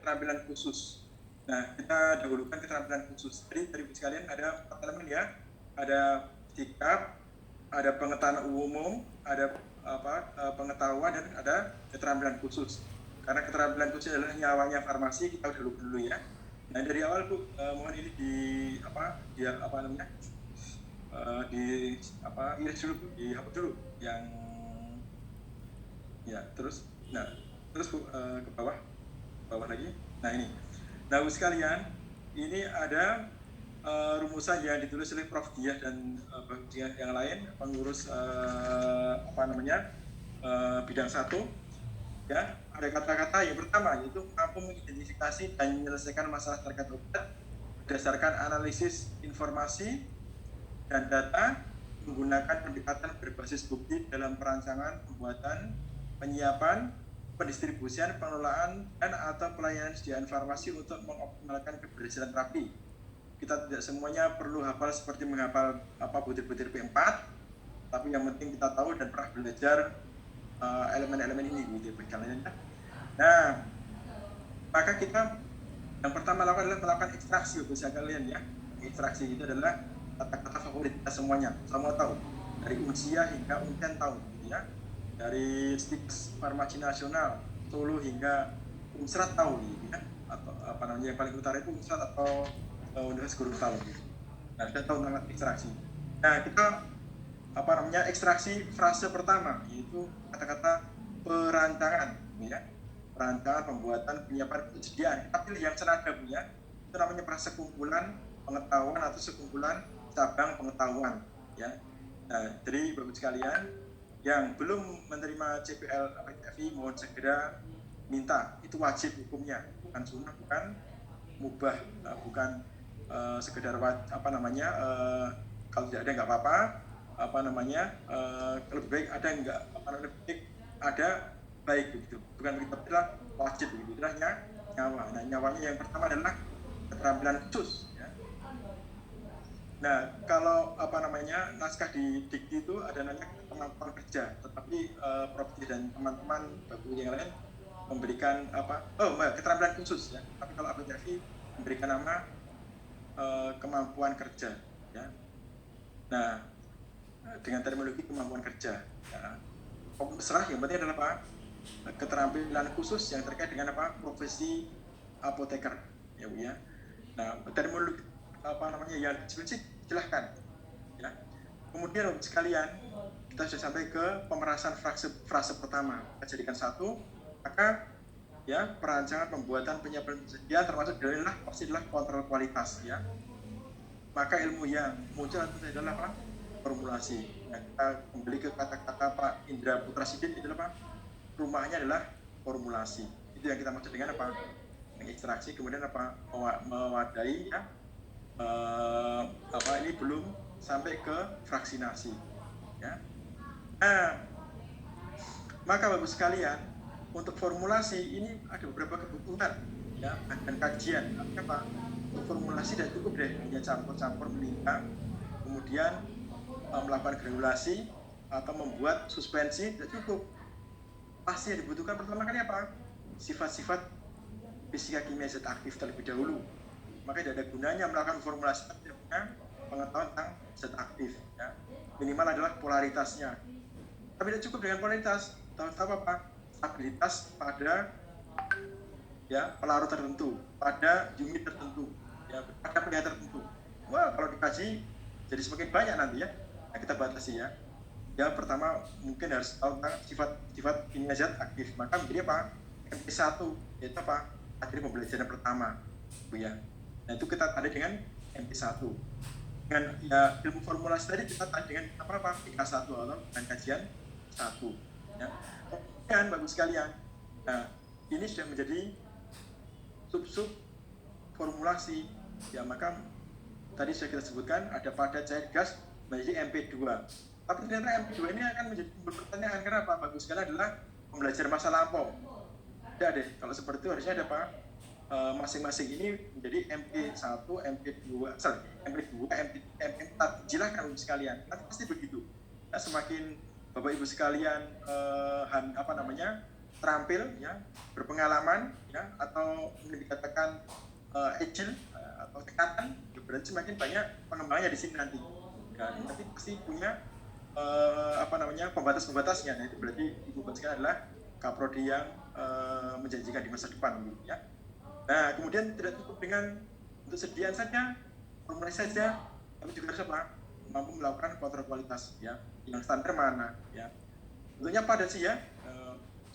keterampilan khusus. Nah, kita dahulukan keterampilan khusus. Jadi dari sekalian ada 4 elemen ya. Ada sikap, ada pengetahuan umum, ada pengetahuan, dan ada keterampilan khusus. Karena keterampilan khusus adalah nyawanya farmasi, kita dulu ya. Nah, dari awal Bu, mohon ini iris dulu, dihapus dulu yang ya, terus Bu, ke bawah lagi. Nah, ini. Nah, Bu sekalian, ini ada rumusan yang ditulis oleh Prof. Diah dan yang lain, pengurus bidang 1. Ya, ada kata-kata yang pertama yaitu mampu mengidentifikasi dan menyelesaikan masalah terkait obat berdasarkan analisis informasi dan data menggunakan pendekatan berbasis bukti dalam perancangan, pembuatan, penyiapan, pendistribusian, pengelolaan, dan atau pelayanan sediaan farmasi untuk mengoptimalkan keberhasilan terapi. Kita tidak semuanya perlu hafal seperti menghafal butir-butir P4, tapi yang penting kita tahu dan pernah belajar elemen-elemen ini gitu ya. Nah, maka kita yang pertama lakukan adalah melakukan ekstraksi, bisa kalian ya. Ekstraksi itu adalah kata-kata favorit kita semuanya, semua tahu, dari usia hingga unten tahu gitu ya. Dari Stiks Farmasi Nasional Solo hingga Unsrat tahu gitu ya. Atau yang paling utara itu Unsrat atau Universitas Guru tahu gitu. Nah, kita tahu tentang ekstraksi. Nah, kita ekstraksi frase pertama yaitu kata-kata perancangan ya. Perancangan, pembuatan, penyiapan, persediaan. Tapi yang senada ya, itu namanya frase kumpulan pengetahuan atau sekumpulan cabang pengetahuan ya. Nah, jadi Bapak sekalian yang belum menerima CPL PTFI mohon segera minta, itu wajib hukumnya, bukan sunnah, bukan mubah, bukan sekedar kalau tidak ada nggak apa-apa, lebih baik ada nggak ada baik begitu, bukan begitu, adalah wajib begitu, adalah nyawa. Nah, nyawanya yang pertama adalah keterampilan khusus ya. Nah, kalau naskah di dikti itu ada namanya kemampuan kerja, tetapi Prof. dan teman-teman bapak yang lain memberikan keterampilan khusus ya, tapi kalau APTFI memberikan nama kemampuan kerja ya. Nah, dengan terminologi kemampuan kerja ya. Serah yang penting adalah apa? Keterampilan khusus yang terkait dengan profesi apoteker ya Bu ya. Nah, terminologi yang spesifik silahkan ya. Kemudian sekalian kita sudah sampai ke pemerasan frase pertama, kita jadikan satu, maka ya perancangan, pembuatan, penyiapan, persediaan termasuk adalah kontrol kualitas ya. Maka ilmu yang muncul adalah formulasi. Nah, kita kembali ke kata-kata Pak Indra Putra Sidin, itu adalah rumahnya adalah formulasi. Itu yang kita maksud dengan ekstraksi, kemudian mewadai ya. Ini belum sampai ke vaksinasi ya. Nah, maka Bapak sekalian, untuk formulasi ini ada beberapa kebutuhan ya, dan kajian. Untuk formulasi dan cukup deh hanya campur-campur melintang, kemudian melakukan granulasi atau membuat suspensi tidak cukup. Pasti yang dibutuhkan pertama kali sifat-sifat fisika kimia zat aktif terlebih dahulu. Maka tidak ada gunanya melakukan formulasi tidak punya pengetahuan tentang zat aktif ya. Minimal adalah polaritasnya. Tapi tidak cukup dengan polaritas, tahu stabilitas pada ya pelarut tertentu, pada unit tertentu ya, pada pH tertentu. Wah, kalau dikaji jadi semakin banyak nanti ya. Nah, kita batasi ya. Ya, pertama mungkin harus tahu tentang sifat kimia zat aktif. Maka menjadi MP1 yaitu materi pembelajaran pertama Bu ya. Nah, itu kita tanda dengan MP1. Dengan ya ilmu formulasi tadi kita tanda dengan PK1 atau dengan kajian 1 ya. Kemudian bagus sekalian. Nah, ini sudah menjadi sub formulasi ya, maka tadi sudah kita sebutkan ada padat, cair, gas menjadi MP2. Tapi ternyata MP2 ini akan menjadi pertanyaan, kenapa? Bagus sekali adalah pembelajaran masa lampau. Tidak deh, kalau seperti itu harusnya ada masing-masing ini menjadi MP1, MP2, MP4. Silakan sekalian, nanti pasti begitu. Nah, semakin Bapak Ibu sekalian terampil ya, berpengalaman ya, atau dikatakan agile atau tekatan, berarti semakin banyak pengembangannya di sini nanti. Ya, nanti pasti punya pembatas-pembatasnya. Nah, itu berarti Ibu Baskara adalah kaprodi yang menjanjikan di masa depan gitu ya. Nah, kemudian tidak cukup dengan untuk sediaan saja, formulasi saja, tapi juga harus apa? Mampu melakukan kontrol kualitas ya. Yang standar mana ya. Tentunya padat sih ya.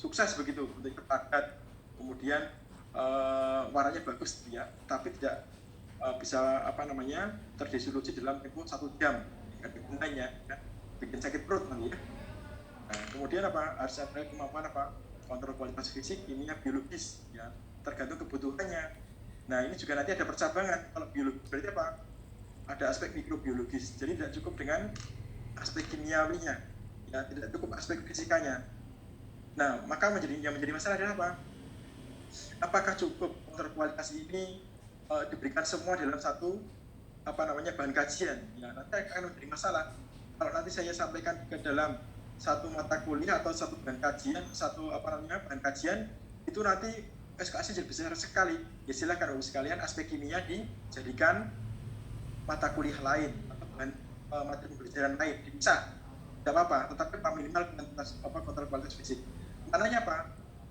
Sukses begitu untuk padat. Kemudian warnanya bagus ya, tapi tidak bisa terdistribusi dalam tempo 1 jam. Ada gunanya ya. Bikin sakit perut nanti ya. Nah, kemudian harus ada kemampuan kontrol kualitas fisik, kimia, biologis ya, tergantung kebutuhannya. Nah, ini juga nanti ada percabangan. Kalau biologis berarti ada aspek mikrobiologis. Jadi tidak cukup dengan aspek kimiawinya ya, tidak cukup aspek fisikanya. Nah, maka yang menjadi masalah adalah apa? Apakah cukup kontrol kualitas ini diberikan semua dalam satu bahan kajian ya, nanti akan menjadi masalah. Kalau nanti saya sampaikan ke dalam satu mata kuliah atau satu bahan kajian, bahan kajian itu nanti SKS jadi besar sekali. Ya silakan Bapak sekalian, aspek kimia dijadikan mata kuliah lain atau bahan materi pembelajaran lain dipisah, tidak apa-apa. Tetapi minimal kontrol kualitas fisik. Maknanya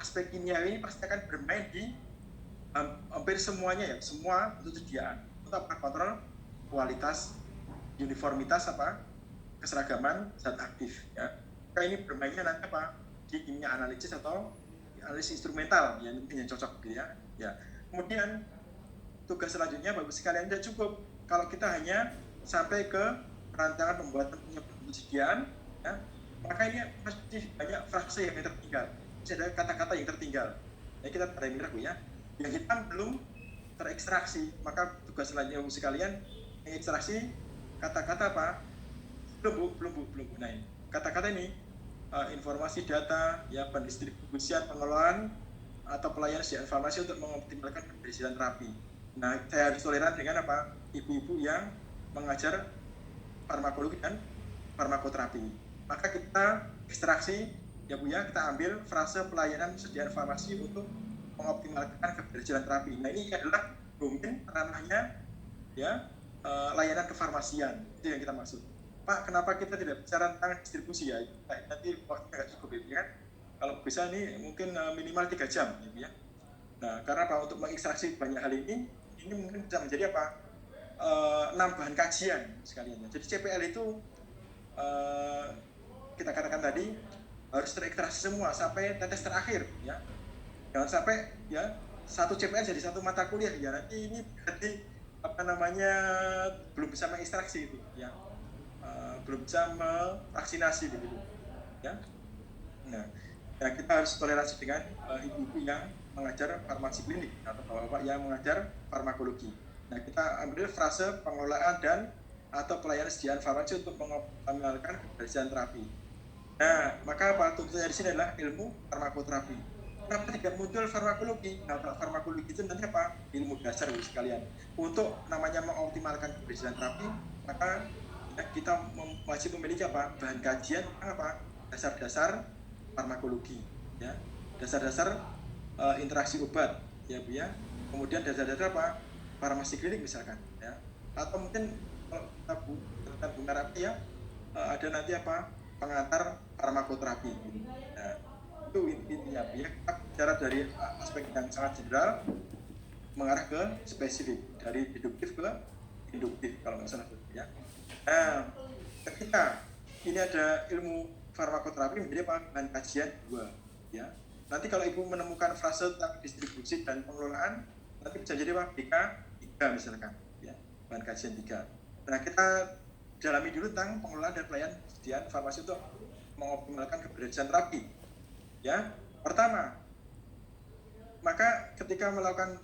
aspek kimia ini pasti akan bermain di hampir semuanya ya, semua untuk sediaan untuk kontrol kualitas, uniformitas keseragaman zat aktif ya. Maka ini bermainnya nanti di kimia analisis atau analisis instrumental yang cocok gitu ya. Ya. Kemudian tugas selanjutnya Bapak sekalian tidak cukup kalau kita hanya sampai ke perancangan pembuatan penyediaan ya, maka ini masih banyak frase yang tertinggal, masih ada kata-kata yang tertinggal. Nah, kita pada merah Bu ya, yang hitam belum terekstraksi, maka tugas selanjutnya Bapak sekalian mengekstraksi kata-kata belum Bu. Nah, kata-kata ini informasi data ya, pendistribusian, pengelolaan atau pelayanan sediaan farmasi untuk mengoptimalkan keberhasilan terapi. Nah, saya harus toleran dengan ibu-ibu yang mengajar farmakologi dan farmakoterapi. Maka kita ekstraksi ya Bu ya, kita ambil frase pelayanan sediaan farmasi untuk mengoptimalkan keberhasilan terapi. Nah, ini adalah domain ranahnya ya, layanan kefarmasian, itu yang kita maksud. Pak, kenapa kita tidak bicara tentang distribusi ya? Nanti waktunya nggak cukup ya kan? Kalau bisa nih mungkin minimal 3 jam gitu ya. Nah, karena untuk mengekstraksi banyak hal ini mungkin bisa menjadi 6 bahan kajian sekalian. Jadi CPL itu kita katakan tadi harus terekstraksi semua sampai tetes terakhir ya. Jangan sampai ya satu CPL jadi satu mata kuliah ya, nanti ini berarti belum bisa mengekstraksi itu ya. Belum bisa vaksinasi begitu ya. Nah, kita harus toleransi dengan ibu-ibu yang mengajar farmasi klinik atau bapak-bapak yang mengajar farmakologi. Nah, kita ambil frase pengelolaan dan atau pelayanan sediaan farmasi untuk mengoptimalkan keberhasilan terapi. Nah, maka tuntutannya di sini adalah ilmu farmakoterapi. Kenapa tidak muncul farmakologi? Nah, farmakologi itu nanti ilmu dasar sekalian. Untuk namanya mengoptimalkan keberhasilan terapi, maka kita wajib memiliki bahan kajian dasar-dasar farmakologi ya, dasar-dasar interaksi obat ya Bu ya, kemudian dasar-dasar farmasi klinik misalkan ya, atau mungkin kalau kita tentang terapi ya, ada nanti pengantar farmakoterapi. Nah, itu intinya ya, kita bicara dari aspek yang sangat general mengarah ke spesifik, dari deduktif ke induktif kalau nggak salah ya. Nah, ketika ini ada ilmu farmakoterapi menjadi bahan kajian 2 ya. Nanti kalau Ibu menemukan frase tentang distribusi dan pengelolaan, nanti bisa jadi BK 3 misalkan ya, bahan kajian 3. Nah, kita dalami dulu tentang pengelolaan dan pelayanan sediaan farmasi untuk mengoptimalkan keberhasilan terapi ya. Pertama, maka ketika melakukan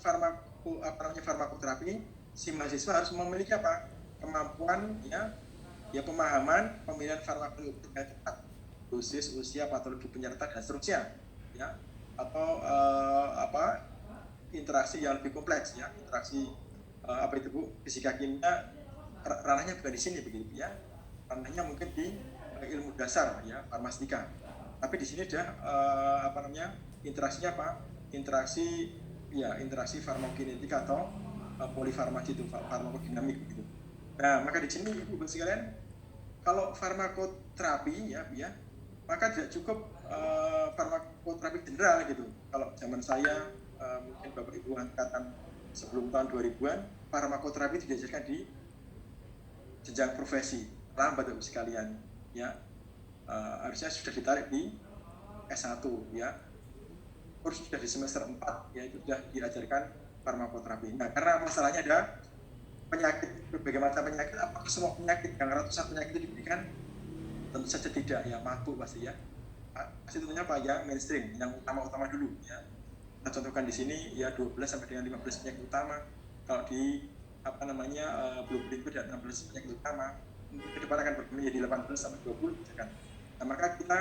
farmakoterapi, si mahasiswa harus memiliki kemampuan ya pemahaman pemilihan farmakologi yang tepat, dosis, usia, patologi penyerta dan seterusnya ya, atau interaksi yang lebih kompleks ya, interaksi itu Bu, fisika kimia ranahnya bukan di sini begitu ya, ranahnya mungkin di ilmu dasar ya, farmastika. Tapi di sini ada interaksinya apa? Interaksi farmakokinetik atau polifarmasi itu, farmakodinamik gitu. Nah, maka di sini Ibu sekalian, kalau farmakoterapi ya, maka tidak cukup farmakoterapi general gitu. Kalau zaman saya, mungkin Bapak Ibu angkatan sebelum tahun 2000-an, farmakoterapi diajarkan di jenjang profesi, lambat Bapak sekalian ya. Harusnya sudah ditarik di S1 ya. Terus sudah di semester 4 ya, itu sudah diajarkan farmakoterapi. Nah, karena masalahnya ada penyakit, berbagai macam penyakit, apakah semua penyakit yang ratusan penyakit itu diberikan? Tentu saja tidak ya, mabuk pasti ya. Pasti tentunya apa ya, mainstream, yang utama-utama dulu ya. Kita contohkan di sini ya 12 sampai dengan 15 penyakit utama. Kalau di blueprint itu ada 16 penyakit utama. Mungkin ke depan akan menjadi 18 sampai 20 misalkan. Nah, maka kita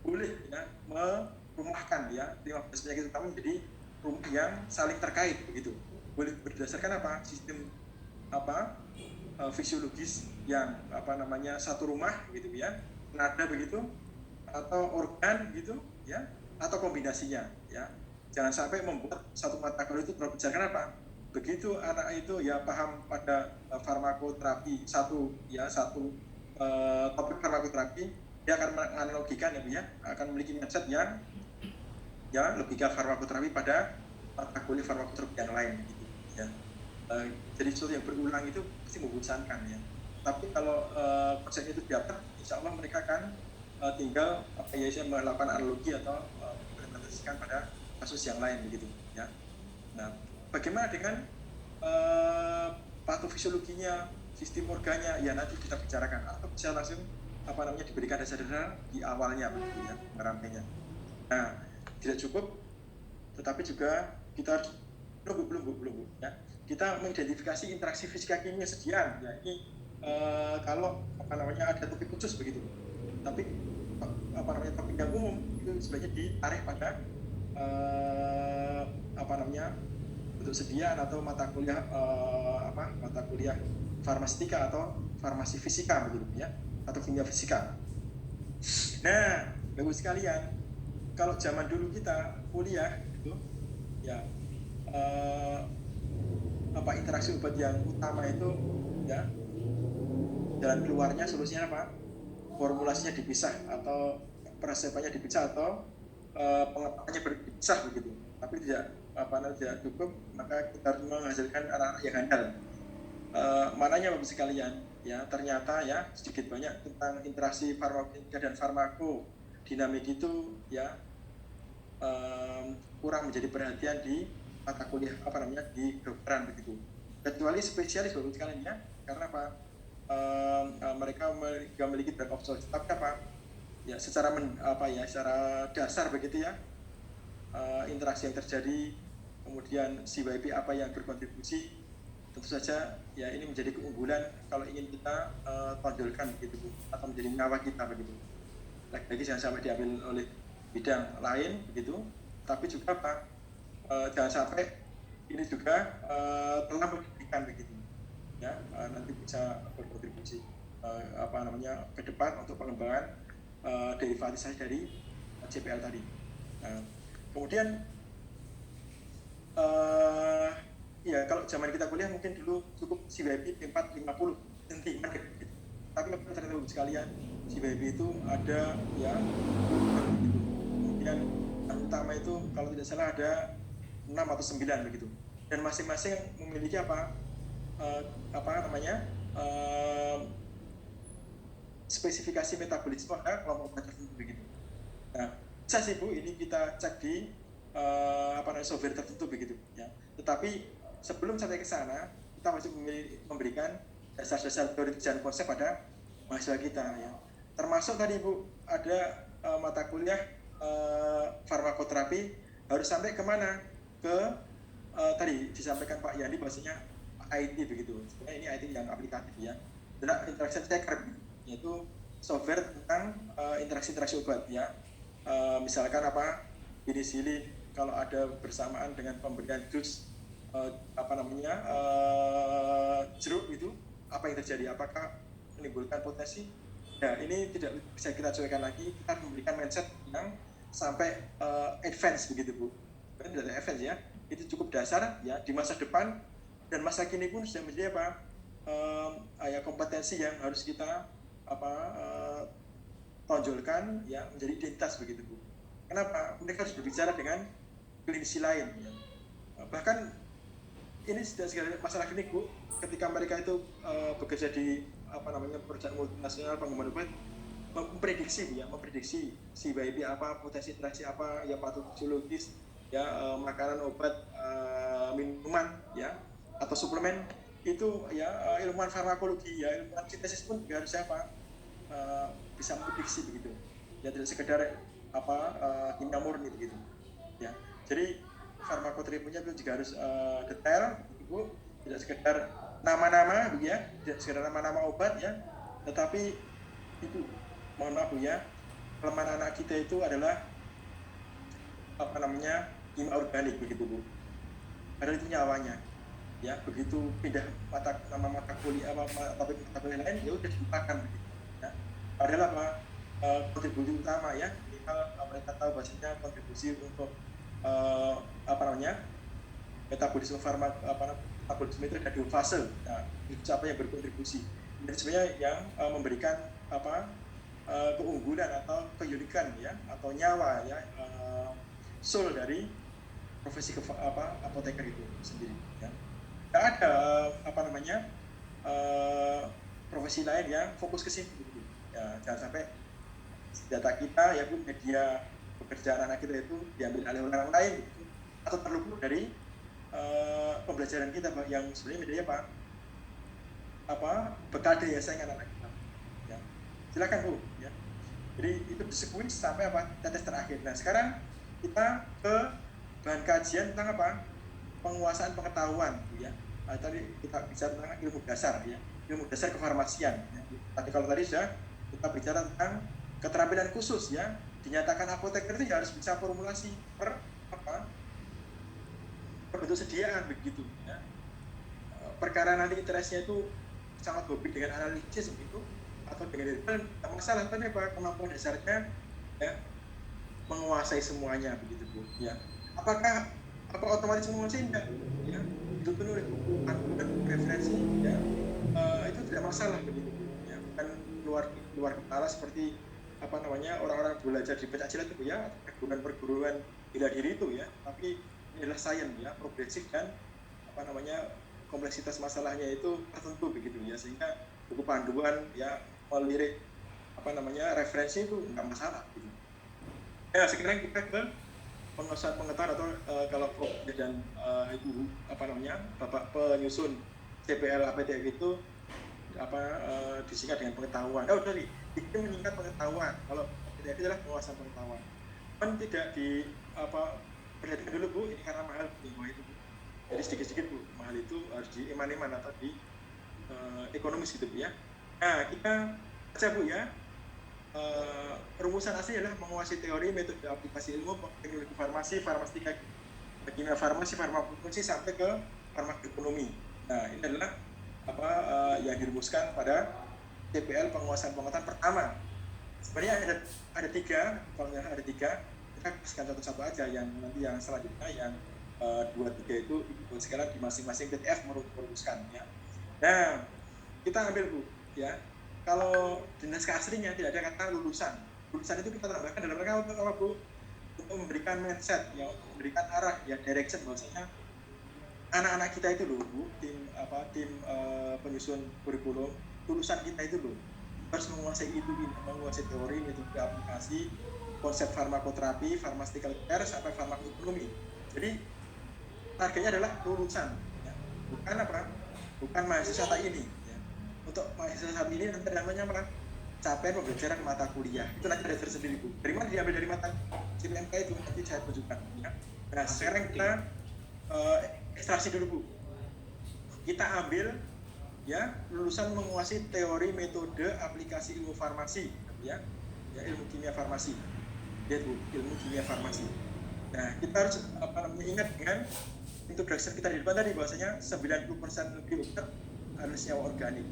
boleh ya merumahkan ya 15 penyakit utama menjadi rumah yang saling terkait begitu. Boleh berdasarkan apa? Sistem fisiologis yang satu rumah gitu ya, nada begitu, atau organ gitu ya, atau kombinasinya ya. Jangan sampai membuat satu mata kuliah itu berbicarakan apa? Begitu anak itu ya paham pada farmakoterapi satu topik farmakoterapi, dia akan menganalogikan ya, akan memiliki mindset yang ya lebih ke farmakoterapi pada mata kuliah farmakoterapi yang lain gitu ya. Jadi sesuatu yang berulang itu pasti membosankan ya. Tapi kalau konsepnya itu dapat, insya Allah mereka akan tinggal melakukan analogi atau implementasikan pada kasus yang lain begitu ya. Nah, bagaimana dengan patofisiologinya, sistem organnya, ya nanti kita bicarakan, atau bisa langsung diberikan dasar-dasar di awalnya begitu ya, merampainya. Nah, tidak cukup, tetapi juga kita harus belum ya. Kita mengidentifikasi interaksi fisika kimia sekian ya. Ini kalau ada topik khusus begitu. Tapi topik yang umum itu sebaiknya ditarik pada bentuk sediaan atau mata kuliah farmastika atau farmasi fisika begitu ya, atau kimia fisika. Nah, Bapak sekalian, kalau zaman dulu kita kuliah gitu ya, interaksi obat yang utama itu ya, jalan keluarnya solusinya apa? Formulasinya dipisah atau peresepannya dipisah atau pengepakannya berpisah begitu. Tapi tidak cukup, maka kita harus menghasilkan anak-anak yang handal. Mananya Bapak sekalian ya, ternyata ya sedikit banyak tentang interaksi farmakokinetika dan farmakodinamik itu ya kurang menjadi perhatian di mata kuliah di kedokteran begitu. Kecuali spesialis Bapak sekalian ya, karena apa? Mereka memiliki break of choice. Tapi apa? Ya secara secara dasar begitu ya, interaksi yang terjadi, kemudian CYP apa yang berkontribusi, tentu saja ya ini menjadi keunggulan kalau ingin kita tonjolkan begitu, atau menjadi nyawa kita begitu. Lagi-lagi jangan sampai diambil oleh bidang lain begitu, tapi juga apa? Jangan sampai ini juga telah memberikan begitu ya, nanti bisa berkontribusi ke depan untuk pengembangan derivatisasi dari CPL tadi. Kemudian ya kalau zaman kita kuliah mungkin dulu cukup CYP 450 sentimen gitu. Tapi ternyata sekalian CYP itu ada ya, kemudian yang utama itu kalau tidak salah ada 6 atau 9 begitu, dan masing-masing memiliki spesifikasi metabolisme pada kelompok obat tertentu begitu. Nah, bisa sih Bu, ini kita cek di software tertentu begitu ya. Tetapi sebelum sampai ke sana, kita masih memberikan dasar-dasar teori dan konsep pada mahasiswa kita ya. Termasuk tadi Bu, ada mata kuliah farmakoterapi harus sampai kemana? Ke tadi disampaikan Pak Yani bahwasanya IT begitu. Sebenarnya ini IT yang aplikatif ya. Adalah interaction checker, yaitu software tentang interaksi obat ya. Misalkan penicillin kalau ada bersamaan dengan pemberian dus jeruk itu, apa yang terjadi? Apakah menimbulkan potensi? Nah, ini tidak bisa kita sesuaikan lagi. Kita memberikan mindset yang sampai advance begitu Bu. Kan dari advance ya, itu cukup dasar ya di masa depan dan masa kini pun sudah menjadi apa ya kompetensi yang harus kita tonjolkan ya menjadi identitas begitu Bu. Kenapa? Mereka harus berbicara dengan klinisi lain. Ya. Bahkan ini sudah segala masalah klinik Bu. Ketika mereka itu bekerja di perusahaan multinasional pengembangan obat, memprediksi si baby apa, potensi interaksi apa, ya patofisiologis, ya makanan, obat, minuman, ya atau suplemen itu ya ilmuwan farmakologi, ya ilmuwan sintesis pun juga harus bisa memprediksi begitu. Ya tidak sekedar kimia murni begitu. Ya. Jadi farmakoterapinya itu juga harus detail, Bu. Tidak sekedar nama-nama, Bu ya, tidak sekedar nama-nama obat ya, tetapi itu mohon maaf Bu ya, kelemahan anak kita itu adalah kimia organik begitu Bu. Padahal itu nyawanya. Ya, begitu pindah nama mata kuliah mata kuliah lain ya udah dilupakan begitu. Ya. Padahal kontribusi utama ya, mereka tahu bahasanya kontribusi untuk metabolisme metabolisme itu ada 2 fase. Nah, itu siapa yang berkontribusi? Dan sebenarnya yang memberikan keunggulan atau keunikan ya atau nyawa ya soul dari profesi apoteker itu sendiri ya. Nggak ada profesi lain yang fokus ke situ ya, jangan sampai data kita ya Bu, media pekerjaan anak kita itu diambil oleh orang lain gitu, atau terluput dari pembelajaran kita yang sebenarnya medianya bekal daya saing anak kita ya. Silakan Bu ya. Jadi itu disebut sampai tetes terakhir. Nah sekarang kita ke bahan kajian tentang penguasaan pengetahuan ya. Tadi kita bicara tentang ilmu dasar ya, ilmu dasar kefarmasian ya. Kalau tadi sudah kita bicara tentang keterampilan khusus ya, dinyatakan apoteker itu harus bisa formulasi per bentuk sediaan begitu ya. Perkara nanti interestnya itu sangat hobi dengan analisis begitu atau dengan detail, tak masalah, tapi kemampuan dasarnya ya menguasai semuanya begitu Bu ya. Apakah otomatis menguasai? Enggak ya, itu penuh dengan referensi ya, itu tidak masalah begitu ya, bukan luar kepala seperti orang-orang belajar di pencaksilat itu ya, perguruan bela diri itu ya, tapi ini adalah sains ya, progresif dan kompleksitas masalahnya itu tertentu begitu ya, sehingga buku panduan ya melirik referensi itu enggak masalah gitu. Ya sekarang kita ke penguasaan pengetahuan atau kalau Prof dan Ibu Bapak penyusun CPL APTF itu disingkat dengan pengetahuan. Itu meningkat pengetahuan. Kalau APTF adalah penguasaan pengetahuan. Kan tidak perhatikan dulu Bu, ini karena mahal Bu, itu Bu. Jadi sedikit-sedikit Bu, mahal itu harus di iman-iman atau di ekonomis gitu Bu ya. Nah kita baca Bu ya. Rumusan asli adalah menguasai teori, metode, aplikasi ilmu, teknologi farmasi, farmastika, kimia farmasi, farmakologi sampai ke farmakoekonomi. Nah, ini adalah yang dirumuskan pada CPL penguasaan pengetahuan pertama. Sebenarnya ada 3, kalau ada 3, kita kasihkan satu-satu aja, yang nanti yang selanjutnya yang 2-3 itu buat sekalian di masing-masing PDF merumuskan ya. Nah, kita ambil Bu ya. Kalau di naskah aslinya tidak ada kata lulusan. Lulusan itu kita tambahkan dalam rangka apa Bu? Untuk memberikan mindset, ya, memberikan arah, ya direction bahwasanya anak-anak kita itu loh Bu, tim penyusun kurikulum, lulusan kita itu loh harus menguasai itu, menguasai teori, metode aplikasi, konsep farmakoterapi, pharmaceutical care sampai farmakoekonomi. Jadi targetnya adalah lulusan, ya. Bukan mahasiswa saat ini. Untuk mahasiswa saat ini nanti namanya capaian pembelajaran mata kuliah itu nanti ada tersendiri Bu. Dari mana diambil dari mata CPMK itu nanti saya tunjukkan ya. Nah sekarang kita ekstraksi dulu Bu. Kita ambil ya lulusan menguasai teori, metode, aplikasi ilmu farmasi ya ilmu kimia farmasi. Lihat Bu, ilmu kimia farmasi. Nah kita harus ingat dengan introduction kita di depan tadi bahwasanya 90% lebih obat adalah senyawa organik.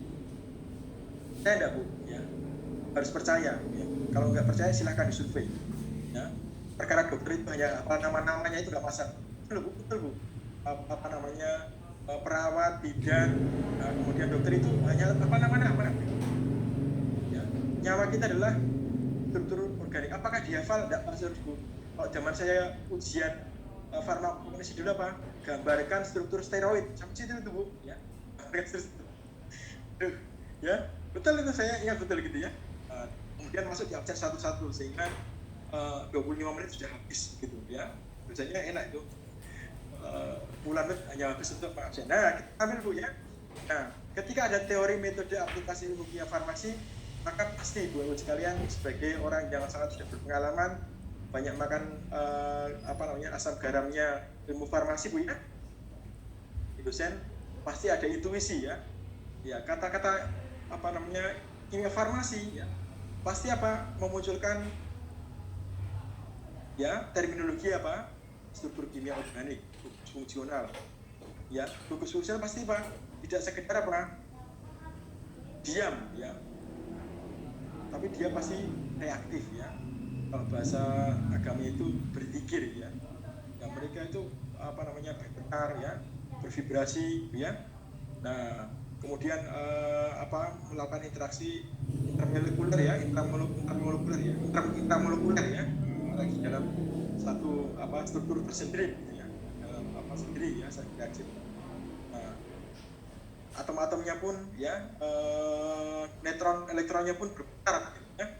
Saya enggak Bu ya, harus percaya ya. Kalau nggak percaya silahkan disurvei ya. perkara dokter itu hanya apa nama-namanya itu nggak pasang. Betul Bu. Apa namanya perawat, bidan, kemudian dokter itu hanya apa nama-nama. Ya, nyawa kita adalah struktur organik. Apakah dihafal? Tidak pasal Bu. Kalau zaman saya ujian farmakokinesi dulu apa? Gambarkan struktur steroid. Sampai situ itu Bu. Ya. Ya, betul itu saya ingat betul gitu ya. Kemudian masuk di absen satu-satu sehingga 25 menit sudah habis gitu ya. Biasanya enak itu. Bulan hanya habis untuk absen. Nah, kita ambil Bu ya. Nah, ketika ada teori metode aplikasi ilmu kimia farmasi, maka pasti Bu sekalian sebagai orang yang sangat sudah berpengalaman, banyak makan asam garamnya ilmu farmasi Bu ya. Dosen pasti ada intuisi ya. Ya, kata-kata kimia farmasi ya. Pasti memunculkan ya terminologi struktur kimia organik, gugus fungsional. Ya, gugus fungsional pasti tidak sekedar diam ya. Tapi dia pasti reaktif ya. Kalau bahasa agama itu berzikir ya. Yang mereka itu bergetar ya, bervibrasi ya. Nah, kemudian melakukan interaksi intermolekuler ya, intramolekuler ya, lagi dalam satu struktur tersendiri gitu ya, sendiri ya reaksi. Nah, atom-atomnya pun ya, neutron elektronnya pun berputar gitu ya.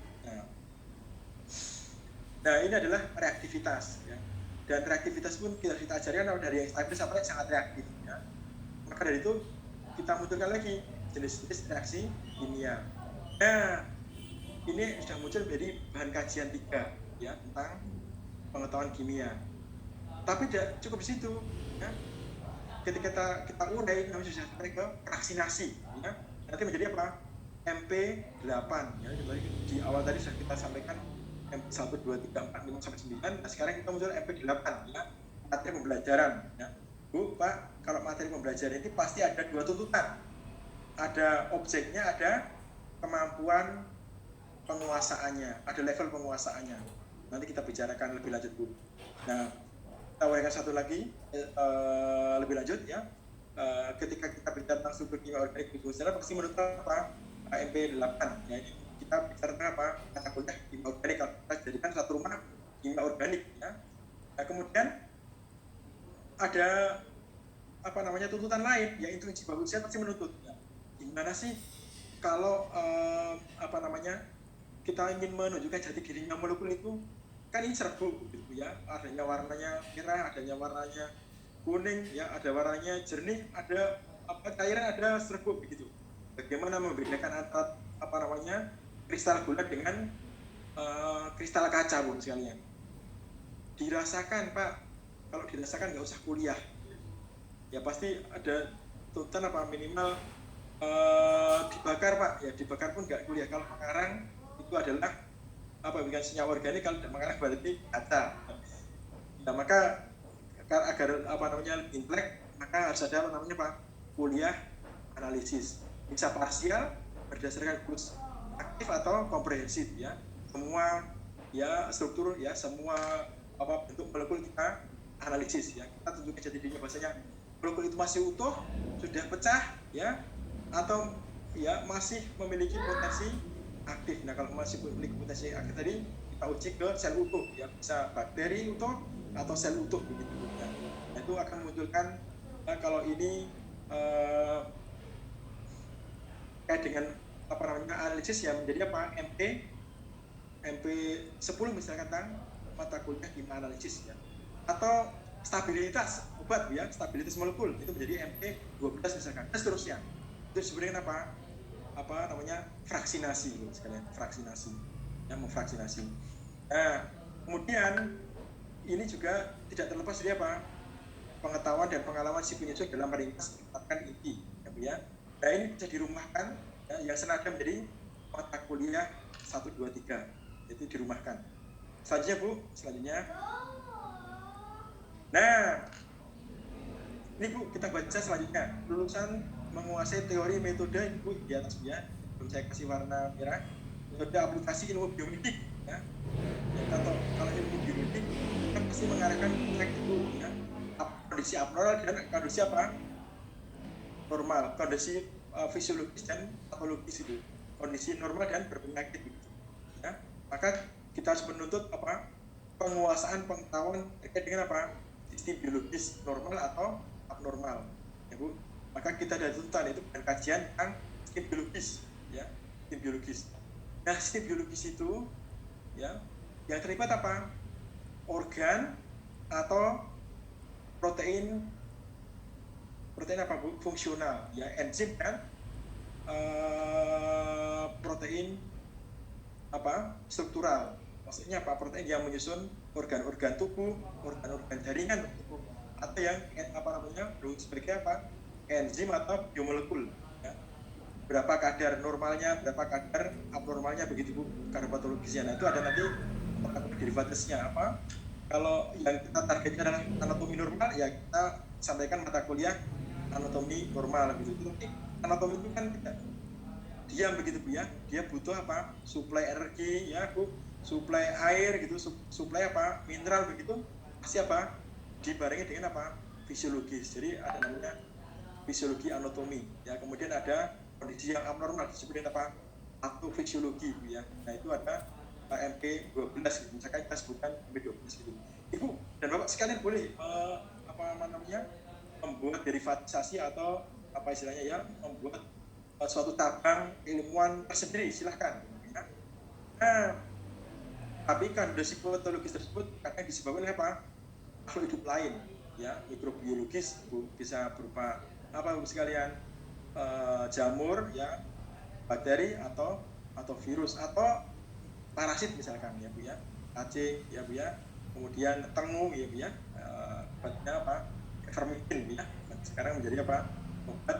Nah, ini adalah reaktivitas ya. Dan reaktivitas pun kita ajarkan dari yang stabil sampai sangat reaktif ya. Maka dari itu kita munculkan lagi jenis-jenis reaksi kimia. Nah, ini sudah muncul menjadi bahan kajian 3 ya tentang pengetahuan kimia. Tapi tidak cukup di situ ya. Ketika kita urai namanya sudah sampai ke fraksinasi ya. Nanti menjadi MP8 ya. Di awal tadi sudah kita sampaikan MP1, 2, 3, 4, 5 sampai 9. Nah, sekarang kita muncul MP8 ya. Materi pembelajaran ya. Bu, Pak, kalau materi pembelajaran ini pasti ada 2 tuntutan. Ada objeknya, ada kemampuan penguasaannya, ada level penguasaannya. Nanti kita bicarakan lebih lanjut, Bu. Nah, kita uraikan satu lagi lebih lanjut ya. Ketika kita bicara tentang struktur kimia organik fungsional pasti menurut MP8 ya. Ini kita bicara tentang mata kuliah kimia organik. Kalau kita jadikan satu rumah kimia organik ya. Nah, kemudian ada tuntutan lain, ya intuisi bagusnya pasti menuntut ya. Gimana sih kalau kita ingin menunjukkan jati dirinya molekul itu, kan ini serbuk gitu ya, adanya warnanya merah, adanya warnanya kuning ya, ada warnanya jernih, ada cairan, ada serbuk begitu. Bagaimana membedakan antara kristal gula dengan kristal kaca Bu sekalian. Dirasakan Pak, kalau dirasakan nggak usah kuliah ya, pasti ada tuntutan minimal dibakar Pak ya, dibakar pun nggak kuliah. Kalau mengarang itu adalah bukan senyawa organik, kalau tidak mengarang berarti kaca. Nah, maka agar intelek, maka harus ada kuliah analisis, bisa parsial berdasarkan kursus aktif atau komprehensif ya. Semua ya struktur ya, semua bentuk molekul kita analisis ya. Kita tunjukkan jati dirinya, bahasanya molekul itu masih utuh, sudah pecah ya, atau ya masih memiliki potensi aktif. Nah, kalau masih memiliki potensi aktif tadi kita uji ke sel utuh ya, bisa bakteri utuh atau sel utuh begitu ya. Nah, itu akan memunculkan kalau ini kayak dengan analisis yang menjadi MP10 misalkan tentang mata kuliah kimia analisis ya, atau stabilitas obat ya, stabilitas molekul itu menjadi MP12 misalkan, dan seterusnya. Itu sebenarnya fraksinasi sekalian, fraksinasi ya, memfraksinasi. Nah, kemudian ini juga tidak terlepas dari pengetahuan dan pengalaman si penyusun dalam meringkas menetapkan inti ya. Nah, ini bisa dirumahkan ya, yang senada menjadi mata kuliah 1, 2, 3 itu dirumahkan. Selanjutnya Bu, nah ini Bu, kita baca selanjutnya. Lulusan menguasai teori metode ini Bu, di atas ya, belum saya kasih warna merah, metode aplikasi ilmu biomedik ya. Atau kalau ilmu biomedik Jadi kita pasti mengarahkan itu ya, kondisi abnormal dan kondisi apa? Normal, kondisi fisiologis dan patologis itu, kondisi normal dan berpenyakit gitu. Ya, maka kita harus menuntut apa? Penguasaan pengetahuan terkait dengan apa? Sistem biologis normal atau abnormal, ya Bu. Maka kita ada tuntutan itu dengan kajian tentang sistem biologis, ya, sistem biologis. Nah, sistem biologis itu, ya, yang terlibat apa? Organ atau protein apa Bu? Fungsional, ya, enzim dan protein apa? Struktural. Maksudnya apa? Protein yang menyusun organ-organ tubuh, organ-organ jaringan tubuh, atau yang apa namanya? Sebagai apa? Enzim atau biomolekul. Ya. Berapa kadar normalnya, berapa kadar abnormalnya begitu Bu, kadar patologisnya. Nah, itu ada nanti derivatifnya apa? Kalau yang kita targetkan adalah anatomi normal, ya kita sampaikan mata kuliah anatomi normal gitu. Tapi anatomi itu kan tidak diam begitu Bu ya. Dia butuh apa? Suplai energi ya Bu, suplai air gitu, suplai apa? Mineral begitu. Pasti apa? Dibarengi dengan apa? Fisiologis. Jadi ada namanya fisiologi anatomi. Ya, kemudian ada kondisi yang abnormal disebut apa? Patofisiologi Bu ya. Nah, itu ada MP12 gitu. Misalkan kita sebutkan MP12 gitu. Ibu dan Bapak sekalian boleh apa namanya? Membuat derivatisasi atau apa istilahnya ya, membuat suatu tabang ilmuwan tersendiri, silahkan ya. Nah, tapi kondisi patologis tersebut karena disebabkan oleh apa? Makhluk hidup lain ya, mikrobiologis bisa berupa apa Bu sekalian, jamur ya, bakteri atau virus atau parasit misalkan ya Bu ya, cacing ya Bu ya, kemudian tengu ya Bu ya, obatnya apa? Vermictin ya, sekarang menjadi apa? Obat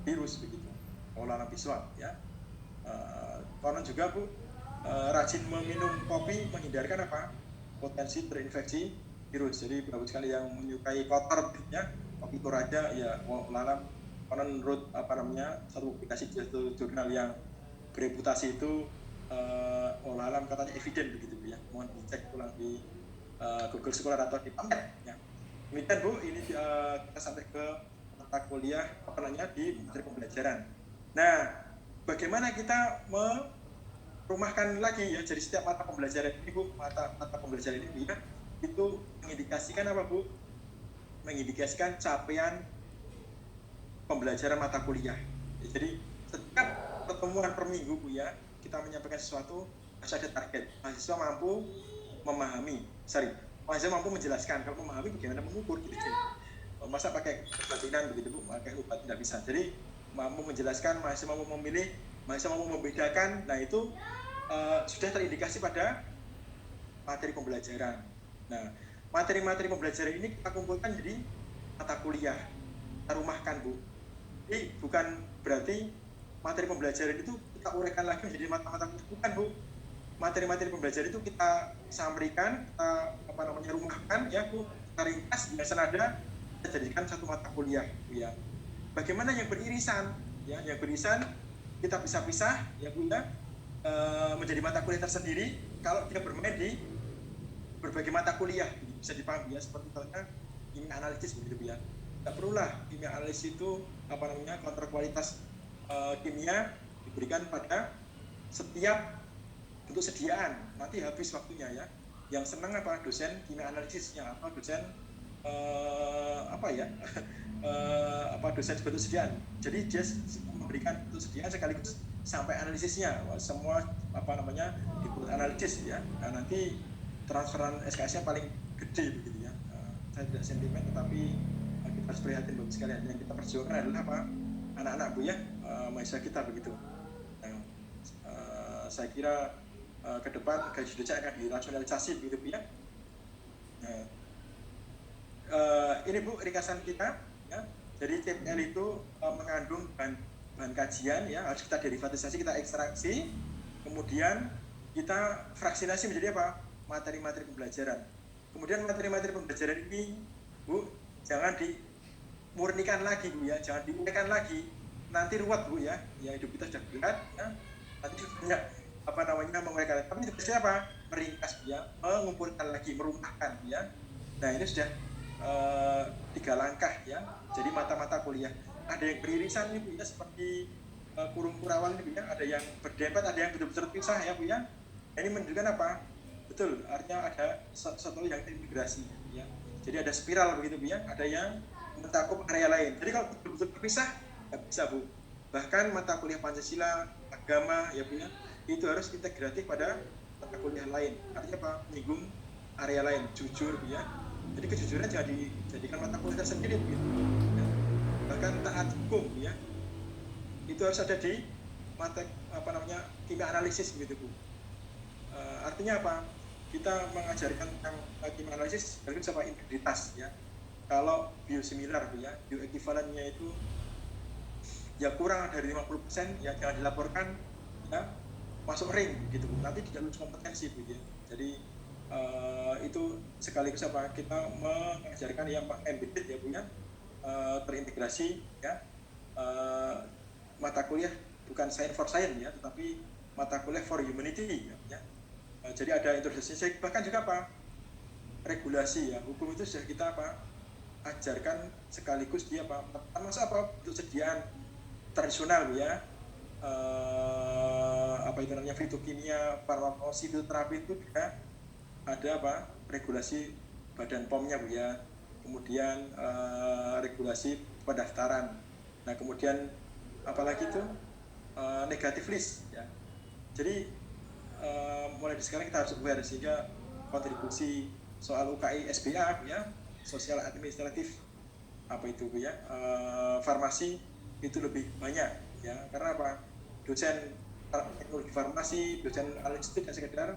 virus begitu, olahan visual ya. Konon juga Bu, rajin meminum kopi menghindarkan apa? Potensi terinfeksi virus. Jadi bagus sekali yang menyukai kotor ya, kopi Toraja ya, lalam konon menurut apa namanya satu publikasi satu jurnal yang bereputasi itu olahan katanya eviden begitu ya. Mohon dicek ulang di Google Scholar atau di PubMed ya. Demikian Bu, ini kita sampai ke mata kuliah apa namanya di materi pembelajaran. Nah, bagaimana kita merumahkan lagi ya, jadi setiap mata pembelajaran ini Bu, mata pembelajaran ini ya, itu mengindikasikan apa Bu? Mengindikasikan capaian pembelajaran mata kuliah. Ya, jadi setiap pertemuan per minggu Bu ya, kita menyampaikan sesuatu harus ada target. Mahasiswa mampu memahami, mahasiswa mampu menjelaskan. Kalau memahami bagaimana mengukur gitu. Masa pakai kebatinan begitu Bu, pakai obat tidak bisa. Jadi mampu menjelaskan, mahasiswa mampu memilih, mahasiswa mampu membedakan. Nah itu sudah terindikasi pada materi pembelajaran. Nah, materi-materi pembelajaran ini kita kumpulkan jadi mata kuliah, kita rumahkan Bu. Jadi bukan berarti materi pembelajaran itu kita uraikan lagi menjadi mata-mata kuliah, bukan Bu. Materi-materi pembelajaran itu kita sampaikan, kita apa namanya rumahkan ya Bu, kita ringkas dengan senada, kita jadikan satu mata kuliah Bu ya. Bagaimana yang beririsan ya, yang beririsan kita pisah-pisah ya Bu ya, menjadi mata kuliah tersendiri. Kalau dia bermain di berbagai mata kuliah bisa dipahami ya, seperti contohnya kimia analisis begitu ya. Tidak perlulah kimia analisis itu apa namanya kontrol kualitas kimia diberikan pada setiap untuk sediaan, nanti habis waktunya ya. Yang senang apa dosen kimia analisisnya atau dosen apa ya apa dosen bentuk sediaan. Jadi dia memberikan bentuk sediaan sekaligus sampai analisisnya. Semua apa namanya dibuat analisis ya. Nah, nanti transferan SKS-nya paling gede begitu ya. Saya tidak sentimen, tetapi kita harus prihatin Bapak sekalian. Yang kita perjuangkan adalah apa? Anak-anak Bu ya, mahasiswa kita begitu. Nah, saya kira ke depan gaji dosen akan dirasionalisasi begitu Bu ya. Nah, ini Bu ringkasan kita ya. Jadi TPL itu mengandung bahan kajian ya, harus kita derivatisasi, kita ekstraksi, kemudian kita fraksinasi menjadi apa? Materi-materi pembelajaran. Kemudian materi-materi pembelajaran ini Bu jangan dimurnikan lagi Bu ya, jangan diuraikan lagi. Nanti ruwet Bu ya. Ya hidup kita sudah berat ya. Nanti banyak apa namanya menguraikan, tapi tugasnya apa? Meringkas ya, mengumpulkan lagi, merumpahkan ya. Nah ini sudah 3 langkah ya. Jadi mata-mata kuliah ada yang beririsan nih Bu ya, seperti kurung kurawal ini Bu ya, ada yang berdempet, ada yang betul-betul terpisah ya Bu ya. Ini menunjukkan apa? Betul, artinya ada satu yang terintegrasi ya. Jadi ada spiral begitu Bu ya, ada yang mencakup area lain. Jadi kalau betul-betul terpisah nggak bisa Bu. Bahkan mata kuliah Pancasila, agama ya Bu ya, itu harus integratif pada mata kuliah lain. Artinya apa? Menyinggung area lain, jujur Bu ya. Jadi kejujuran jangan dijadikan mata kuliah sendiri begitu. Ya. Bahkan taat hukum ya. Itu harus ada di mata apa namanya kimia analisis begitu Bu. Artinya apa? Kita mengajarkan tentang kimia analisis berarti sama integritas ya. Kalau biosimilar Bu ya, bioequivalennya itu ya kurang dari 50% ya jangan dilaporkan ya masuk ring gitu nanti tidak lulus kompetensi Bu ya. Jadi itu sekaligus apa kita mengajarkan yang embedded ya Bu ya, terintegrasi ya, mata kuliah bukan science for science ya tetapi mata kuliah for humanity ya. Jadi ada introduksi bahkan juga apa regulasi ya, hukum itu sudah kita apa ajarkan sekaligus dia apa masa apa untuk sediaan tradisional ya, apa itu namanya fitokimia, farmakositoterapi itu juga ada apa regulasi badan POM-nya Bu ya, kemudian regulasi pendaftaran. Nah kemudian apalagi itu negatif list ya. Jadi mulai dari sekarang kita harus aware sehingga kontribusi soal UKI SBA ya, sosial administratif apa itu Bu ya, farmasi itu lebih banyak ya, karena apa dosen teknologi farmasi, dosen analitik dan sekedar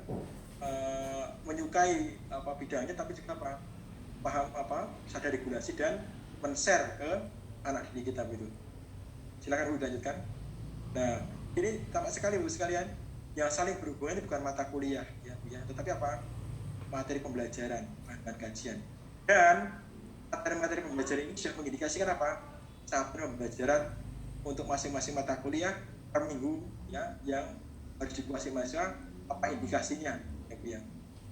menyukai apa bidangnya tapi juga apa paham apa sadar regulasi dan men-share ke anak didik kita begitu. Silakan Bu lanjutkan. Nah ini tampak sekali Bu sekalian yang saling berhubungan itu bukan mata kuliah ya, ya tetapi apa materi pembelajaran bahan kajian, dan materi-materi pembelajaran ini sudah mengindikasikan apa capaian pembelajaran untuk masing-masing mata kuliah per minggu ya yang harus dikuasai mahasiswa apa indikasinya ya Bu ya.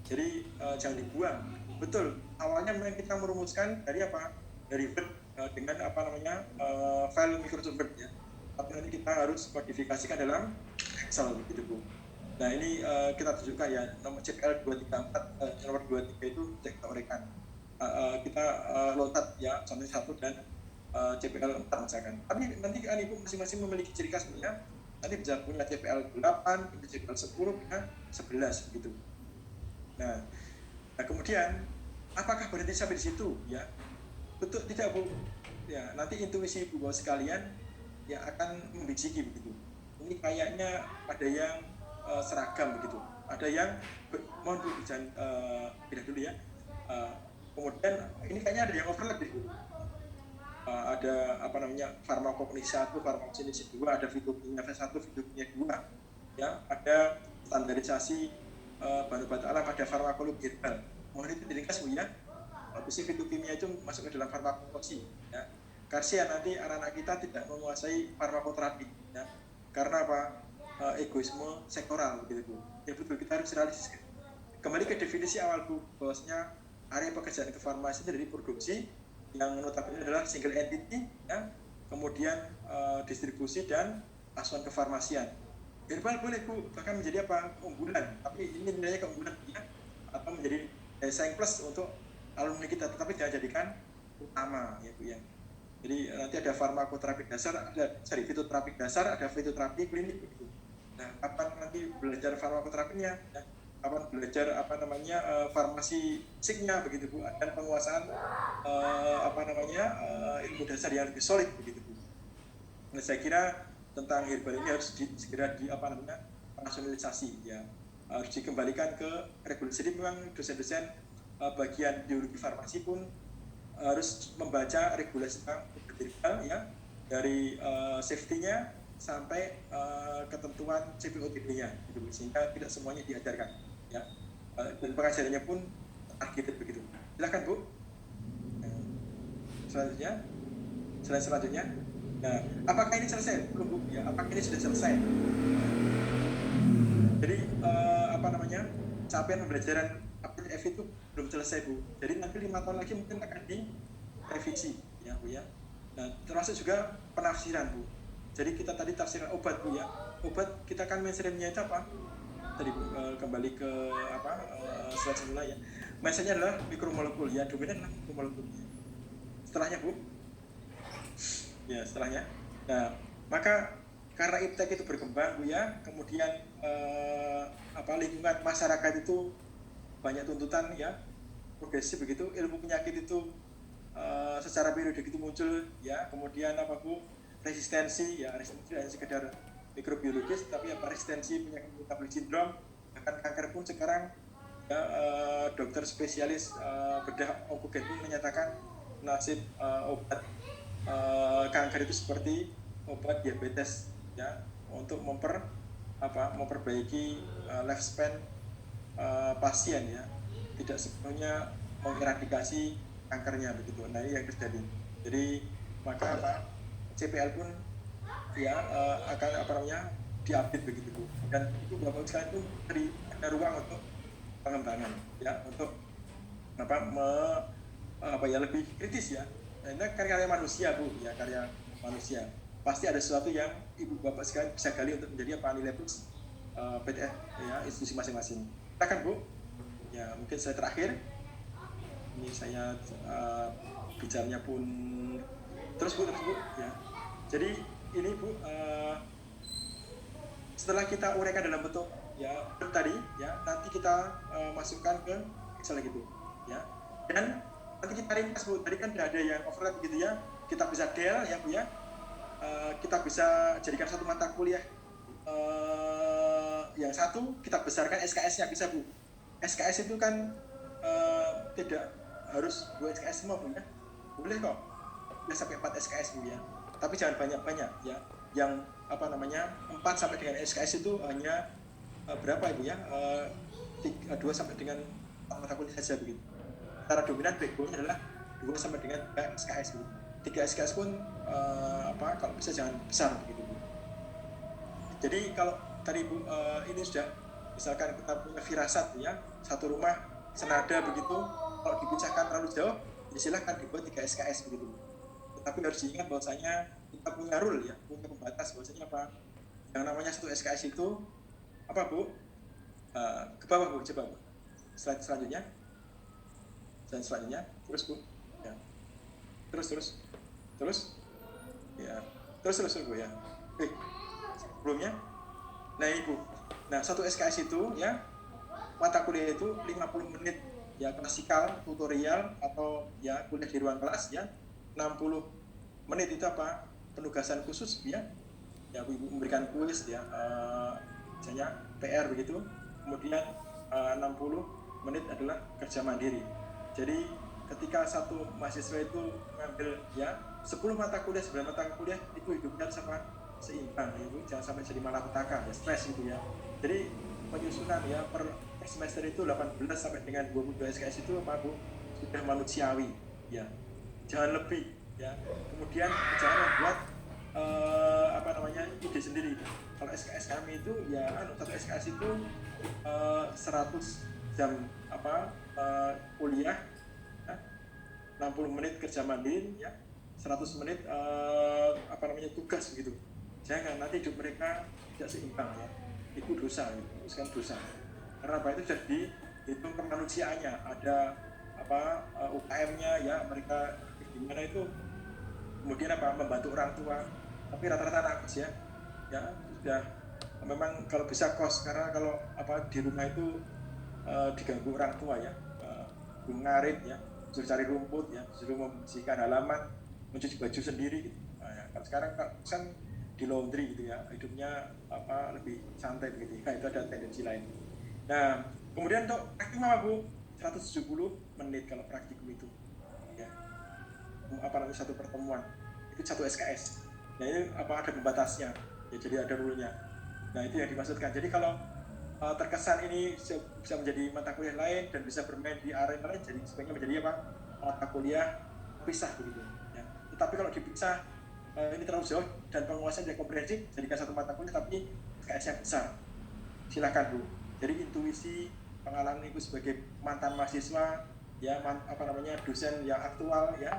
Jadi jangan dibuang. Betul, awalnya memang kita merumuskan dari apa? Dari Word dengan apa namanya file Microsoft Word ya. Tapi nanti kita harus kodifikasikan dalam Excel begitu Bu. Nah ini kita tunjukkan ya nomor CPL 234 nomor 23 itu kita uraikan. Kita loncat ya contoh 1 dan CPL 4 misalkan. Tapi nanti kan Ibu masing-masing memiliki ciri khas ya. Nanti bisa punya CPL 8, CPL 10, ya 11 begitu. Nah kemudian apakah berhenti sampai di situ ya? Betul tidak Bu? Ya, nanti intuisi Ibu bahwa sekalian ya akan membisiki begitu. Ini kayaknya ada yang seragam begitu. Ada yang mohon Bu jangan pindah dulu ya. Kemudian ini kayaknya ada yang overlap gitu. Ada apa namanya farmakokinesis 1, farmakokinesis 2, ada fitokimia 1, fitokimia 2 ya, ada standarisasi bahan obat alam, ada farmakologi herbal. Mohon itu diringkas Bu ya. Habis fitokimia itu masuk ke dalam farmakologi ya. Kasihan nanti anak-anak kita tidak menguasai farmakoterapi ya. Karena apa? Egoisme sektoral gitu Bu. Ya betul, kita harus realistis. Kembali ke definisi awal Bu, bahwasanya area pekerjaan kefarmasi dari produksi yang notabene adalah single entity ya, kemudian distribusi dan asuhan kefarmasian. Herbal boleh Bu, bahkan menjadi apa keunggulan, tapi ini nilainya keunggulan ya, atau menjadi saing plus untuk alumni kita, tetapi jangan jadikan utama ya Bu ya. Jadi nanti ada farmakoterapi dasar, ada fitoterapi dasar, ada fitoterapi klinik begitu. Nah kapan nanti belajar farmakoterapinya ya? Kapan belajar apa namanya farmasi siknya begitu Bu, dan penguasaan apa namanya ilmu dasar yang lebih solid begitu Bu. Nah saya kira tentang herbal ini harus segera di apa namanya rasionalisasi ya, harus dikembalikan ke regulasi. Jadi memang dosen-dosen bagian biologi farmasi pun harus membaca regulasi tentang herbal ya, dari safety-nya sampai ketentuan CPOTB-nya gitu, sehingga tidak semuanya diajarkan ya, dan pengajarannya pun targeted begitu. Silakan Bu. Selanjutnya. Nah, apakah ini selesai? Belum Bu ya. Apakah ini sudah selesai? Jadi apa namanya, capaian pembelajaran APTF itu belum selesai Bu. Jadi nanti 5 tahun lagi mungkin akan direvisi ya Bu ya. Nah, termasuk juga penafsiran Bu. Jadi kita tadi tafsiran obat Bu ya. Obat kita kan mainstreamnya itu apa? Tadi Bu, kembali ke apa slide semula ya. Mainstreamnya adalah mikromolekul ya, dominan adalah mikromolekul. Setelahnya Bu, ya setelahnya. Nah, maka karena iptek itu berkembang Bu ya, kemudian apa lingkungan masyarakat itu banyak tuntutan ya, progresif begitu, ilmu penyakit itu secara periodik itu muncul ya, kemudian apa Bu, resistensi ya, resistensi hanya sekedar mikrobiologis, tapi apa resistensi penyakit metabolic syndrome, bahkan kanker pun sekarang ya, dokter spesialis bedah onkogen pun menyatakan nasib obat kanker itu seperti obat diabetes ya, untuk memperbaiki lifespan pasien ya, tidak sepenuhnya mengeradikasi kankernya begitu. Nah ini yang terjadi. Jadi maka CPL pun ya akan diupdate begitu Bu. Dan itu Bapak sekalian itu ada ruang untuk pengembangan ya, untuk lebih kritis ya. Nah, ini karya manusia Bu ya, karya manusia. Pasti ada sesuatu yang Ibu Bapak sekalian bisa gali untuk menjadi nilai plus PTF ya, institusi masing-masing. Silakan Bu. Ya mungkin saya terakhir. Ini saya bicaranya pun terus Bu ya. Jadi ini Bu, setelah kita uraikan dalam bentuk ya tadi ya, nanti kita masukkan ke Excel gitu ya. Dan nanti kita ringkas Bu, tadi kan ada yang overlap gitu ya, kita bisa del ya Bu ya, kita bisa jadikan satu mata kuliah yang satu kita besarkan SKS-nya bisa Bu. SKS itu kan tidak harus 2 SKS semua Bu ya, boleh kok boleh sampai 4 SKS Bu ya, tapi jangan banyak-banyak ya. Yang 4 sampai dengan SKS itu hanya berapa Ibu ya, 2 sampai dengan 4 mata kuliah saja begitu. Secara dominan backbone adalah 2 sampai dengan 3 SKS Bu. 3 SKS pun kalau bisa jangan besar begitu Bu. Jadi kalau tadi Bu ini sudah misalkan kita punya firasat ya, satu rumah senada begitu, kalau dipisahkan terlalu jauh ya silahkan dibuat 3 SKS begitu. Tetapi harus diingat bahwasanya kita punya rule ya, punya pembatas bahwasanya yang namanya satu SKS itu Bu, ke bawah Bu, coba Bu, slide selanjutnya terus Bu ya, terus ya, terus Bu ya. Oke, sebelumnya nah Ibu, nah satu SKS itu ya, mata kuliah itu 50 menit ya, klasikal, tutorial atau ya kuliah di ruang kelas ya. 60 menit itu penugasan khusus ya, Ibu memberikan kuis ya, misalnya PR begitu. Kemudian 60 menit adalah kerja mandiri. Jadi ketika satu mahasiswa itu mengambil ya 10 mata kuliah, 9 mata kuliah, itu hidupnya seimbang ya Bu, jangan sampai jadi malapetaka ya, stres gitu ya. Jadi penyusunan ya per semester itu 18 sampai dengan 22 SKS itu Bu, sudah manusiawi ya, jangan lebih ya. Kemudian jangan membuat ide sendiri. Kalau SKS kami itu ya satu SKS itu 100 jam kuliah ya, 60 menit kerja mandiri ya, 100 menit tugas gitu. Jangan nanti hidup mereka tidak seimbang ya, itu dosa gitu. Itu dosa. Karena itu jadi hitung kemanusiaannya, ada UKM-nya ya, mereka gimana itu, kemudian membantu orang tua, tapi rata-rata anak kos ya sudah memang kalau bisa kos, karena kalau di rumah itu diganggu orang tua ya, ngarit ya, suruh cari rumput ya, suruh membersihkan halaman, mencuci baju sendiri gitu. Nah, ya, kalau sekarang kan di laundry gitu ya, hidupnya lebih santai begitu ya, itu ada tendensi lain. Nah kemudian untuk praktikum Bu, 170 menit kalau praktikum itu ya, satu pertemuan itu 1 SKS. Nah ini ada pembatasnya ya, jadi ada rule-nya. Nah itu yang dimaksudkan. Jadi kalau terkesan ini bisa menjadi mata kuliah lain dan bisa bermain di area lain, jadi sebaiknya menjadi mata kuliah pisah begitu ya. Tetapi kalau dipisah ini terlalu jauh dan penguasaan tidak komprehensif, jadikan satu mata kuliah tapi SKS yang besar. Silakan Bu. Jadi intuisi pengalaman Ibu sebagai mantan mahasiswa, ya dosen yang aktual, ya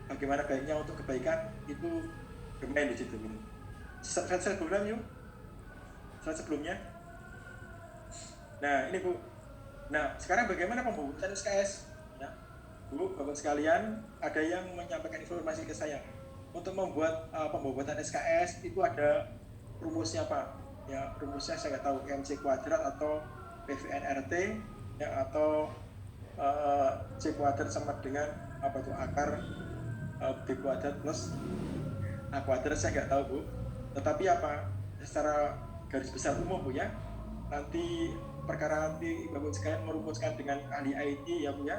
bagaimana baiknya untuk kebaikan itu bermain di situ. Slide sebelumnya. Nah ini Bu. Nah sekarang bagaimana pembuatan SKS? Ya, Bu, Bapak sekalian, ada yang menyampaikan informasi ke saya. Untuk membuat pembuatan SKS itu ada rumusnya Pak. Ya rumusnya saya nggak tahu, MC kuadrat atau PVNRT, ya atau C kuadrat sama dengan apa itu akar B kuadrat plus A kuadrat, saya nggak tahu Bu. Tetapi apa secara garis besar umum Bu ya, nanti perkara nanti Bapak sekalian merumuskan dengan ahli IT ya Bu ya,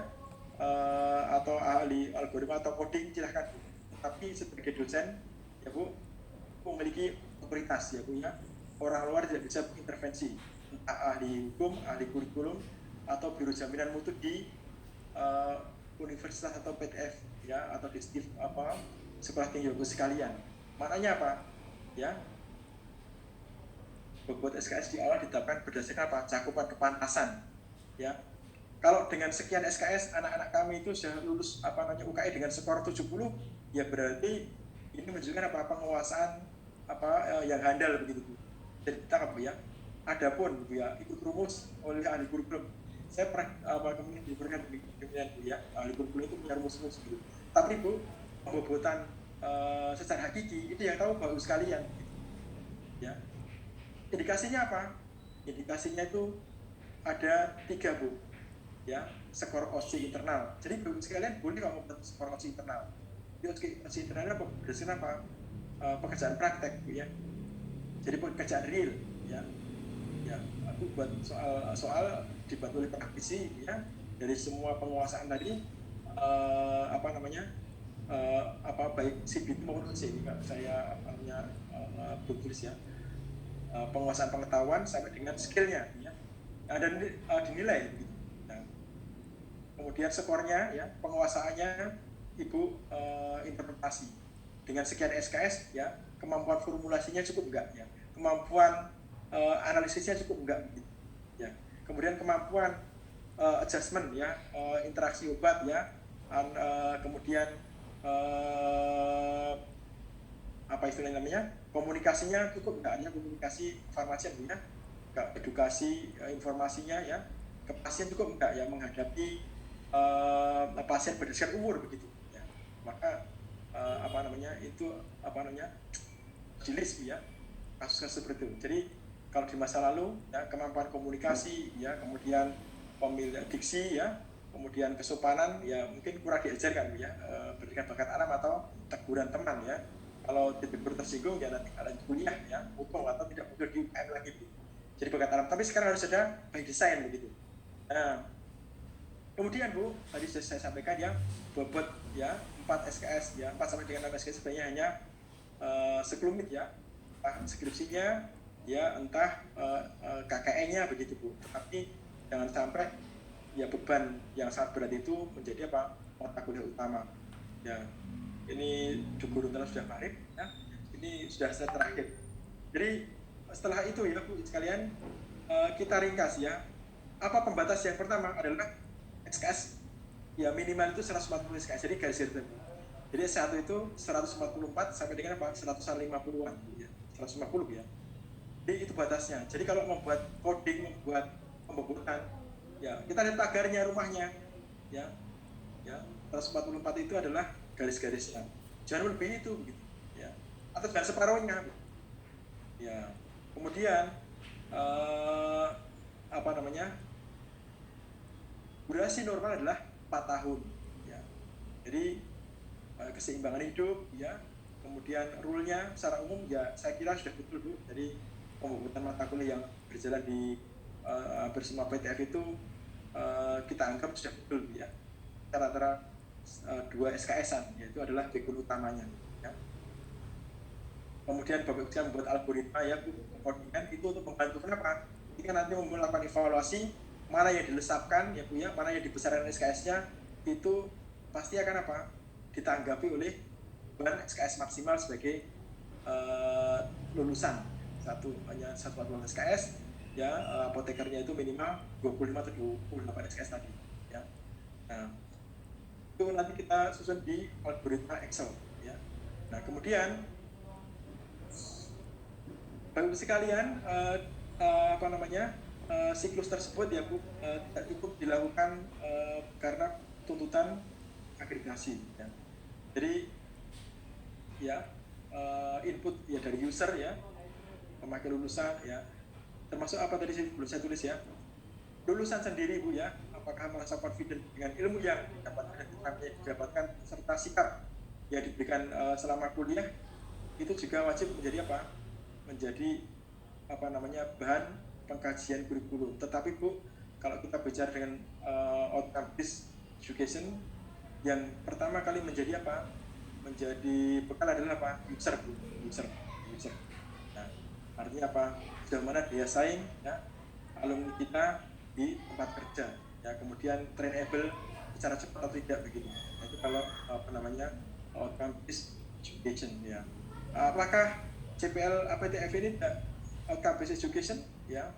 atau ahli algoritma atau coding silahkan Bu. Tapi sebagai dosen ya Bu memiliki otoritas ya Bu ya, orang luar tidak bisa intervensi, entah ahli hukum, ahli kurikulum atau biro jaminan mutu di universitas atau PTF ya, atau di sekolah tinggi Bapak sekalian. Maknanya apa? Ya, bobot SKS di awal ditetapkan berdasarkan apa? Cakupan kepantasan. Ya, kalau dengan sekian SKS anak-anak kami itu sudah lulus UKI dengan skor 70, ya berarti ini menunjukkan penguasaan yang handal begitu Bu. Jadi kita apa ya? Adapun Bu ya, ikut rumus oleh ahli kurikulum. Saya pernah kemudian diberikan demikian Bu ya, ahli kurikulum itu punya rumus-rumus gitu. Tapi Bu, pembobotan secara hakiki itu yang tahu Bapak sekalian. Ya, indikasinya apa? Indikasinya itu ada 3 Bu. Ya, skor OSCE internal. Jadi Bapak sekalian boleh kalau membuat skor OSCE internal. OSCE internalnya berdasarkan apa? Pekerjaan praktek Bu ya. Jadi pekerjaan real ya. Ya, aku buat soal dibantu oleh praktisi ya, dari semua penguasaan tadi baik CBT maupun OSCE saya tulis ya, penguasaan pengetahuan sampai dengan skillnya ya, dan dinilai begitu. Nah, kemudian skornya ya, penguasaannya Ibu interpretasi dengan sekian SKS ya, kemampuan formulasinya cukup enggak ya, kemampuan analisisnya cukup enggak gitu. Ya, kemudian kemampuan adjustment ya, interaksi obat ya, kemudian apa istilahnya namanya, komunikasinya cukup enggak ya, komunikasi farmasi ya, edukasi informasinya ya ke pasien cukup enggak ya, menghadapi pasien berdasarkan umur begitu ya. Maka itu jenis ya kasus seperti itu. Jadi kalau di masa lalu ya, kemampuan komunikasi ya, kemudian pemilihan diksi ya, kemudian kesopanan ya mungkin kurang diajarkan ya, berikan bakat alam atau teguran teman ya. Kalau tiba-tiba tersinggung ya nanti ada kuliah ya, hukum atau tidak muncul di UKM lagi Bu. Jadi bakat alam. Tapi sekarang harus ada by design begitu. Nah, kemudian Bu, tadi sudah saya sampaikan ya, bobot ya 4 SKS ya, 4 sampai dengan 6 SKS sebenarnya hanya sekelumit ya, skripsinya ya, entah KKN-nya begitu Bu. Tapi jangan sampai ya beban yang sangat berat itu menjadi mata kuliah utama. Ya, ini guru telah sudah maghrib ya. Ini sudah saya terakhir. Jadi setelah itu ya Bu sekalian, kita ringkas ya. Apa pembatas yang pertama adalah SKS ya minimal itu 140 SKS. Jadi garis itu. Jadi S1 itu 144 sampai dengan 150-an ya. 150 ya. Jadi itu batasnya. Jadi kalau membuat coding, membuat pembobotan ya, kita lihat tagarnya rumahnya ya. Ya, 144 itu adalah garis-garisnya. Jangan lebih itu gitu ya. Atau jangan separuhnya. Ya. Kemudian durasi normal adalah 4 tahun ya. Jadi keseimbangan hidup ya, kemudian rule-nya secara umum ya saya kira sudah betul Bu. Jadi pembobotan mata kuliah yang berjalan di bersama PTF itu kita anggap sudah betul ya. Rata-rata 2 SKS-an yaitu adalah background utamanya ya. Kemudian Bapak Ibu membuat algoritma ya Bu, koordinat itu untuk membantu kenapa? Jika nanti melakukan evaluasi mana yang dilesapkan ya Bu ya, mana yang dibesarkan SKS-nya, itu pasti akan ditanggapi oleh beban SKS maksimal sebagai lulusan hanya satu SKS ya apotekernya itu minimal 25 atau 28 SKS tadi ya. Nah, itu nanti kita susun di algoritma Excel ya. Nah, kemudian Bapak Ibu sekalian, siklus tersebut ya Bu tidak cukup dilakukan karena tuntutan agregasi ya. Jadi ya input ya dari user ya, memakai lulusan ya, termasuk apa tadi belum saya tulis ya, lulusan sendiri Bu ya, apakah merasa confident dengan ilmu yang didapatkan serta sikap yang diberikan selama kuliah, itu juga wajib menjadi apa, menjadi bahan pengkajian kurikulum. Tetapi Bu, kalau kita bicara dengan outcome based education, yang pertama kali menjadi apa, menjadi bekal adalah apa, user Bu, user. Nah, artinya apa, sejauh mana daya saing ya alumni kita di tempat kerja ya, kemudian trainable secara cepat atau tidak begitu. Nah, itu kalau outcome based education ya. Apakah CPL APTF ini outcome based education ya?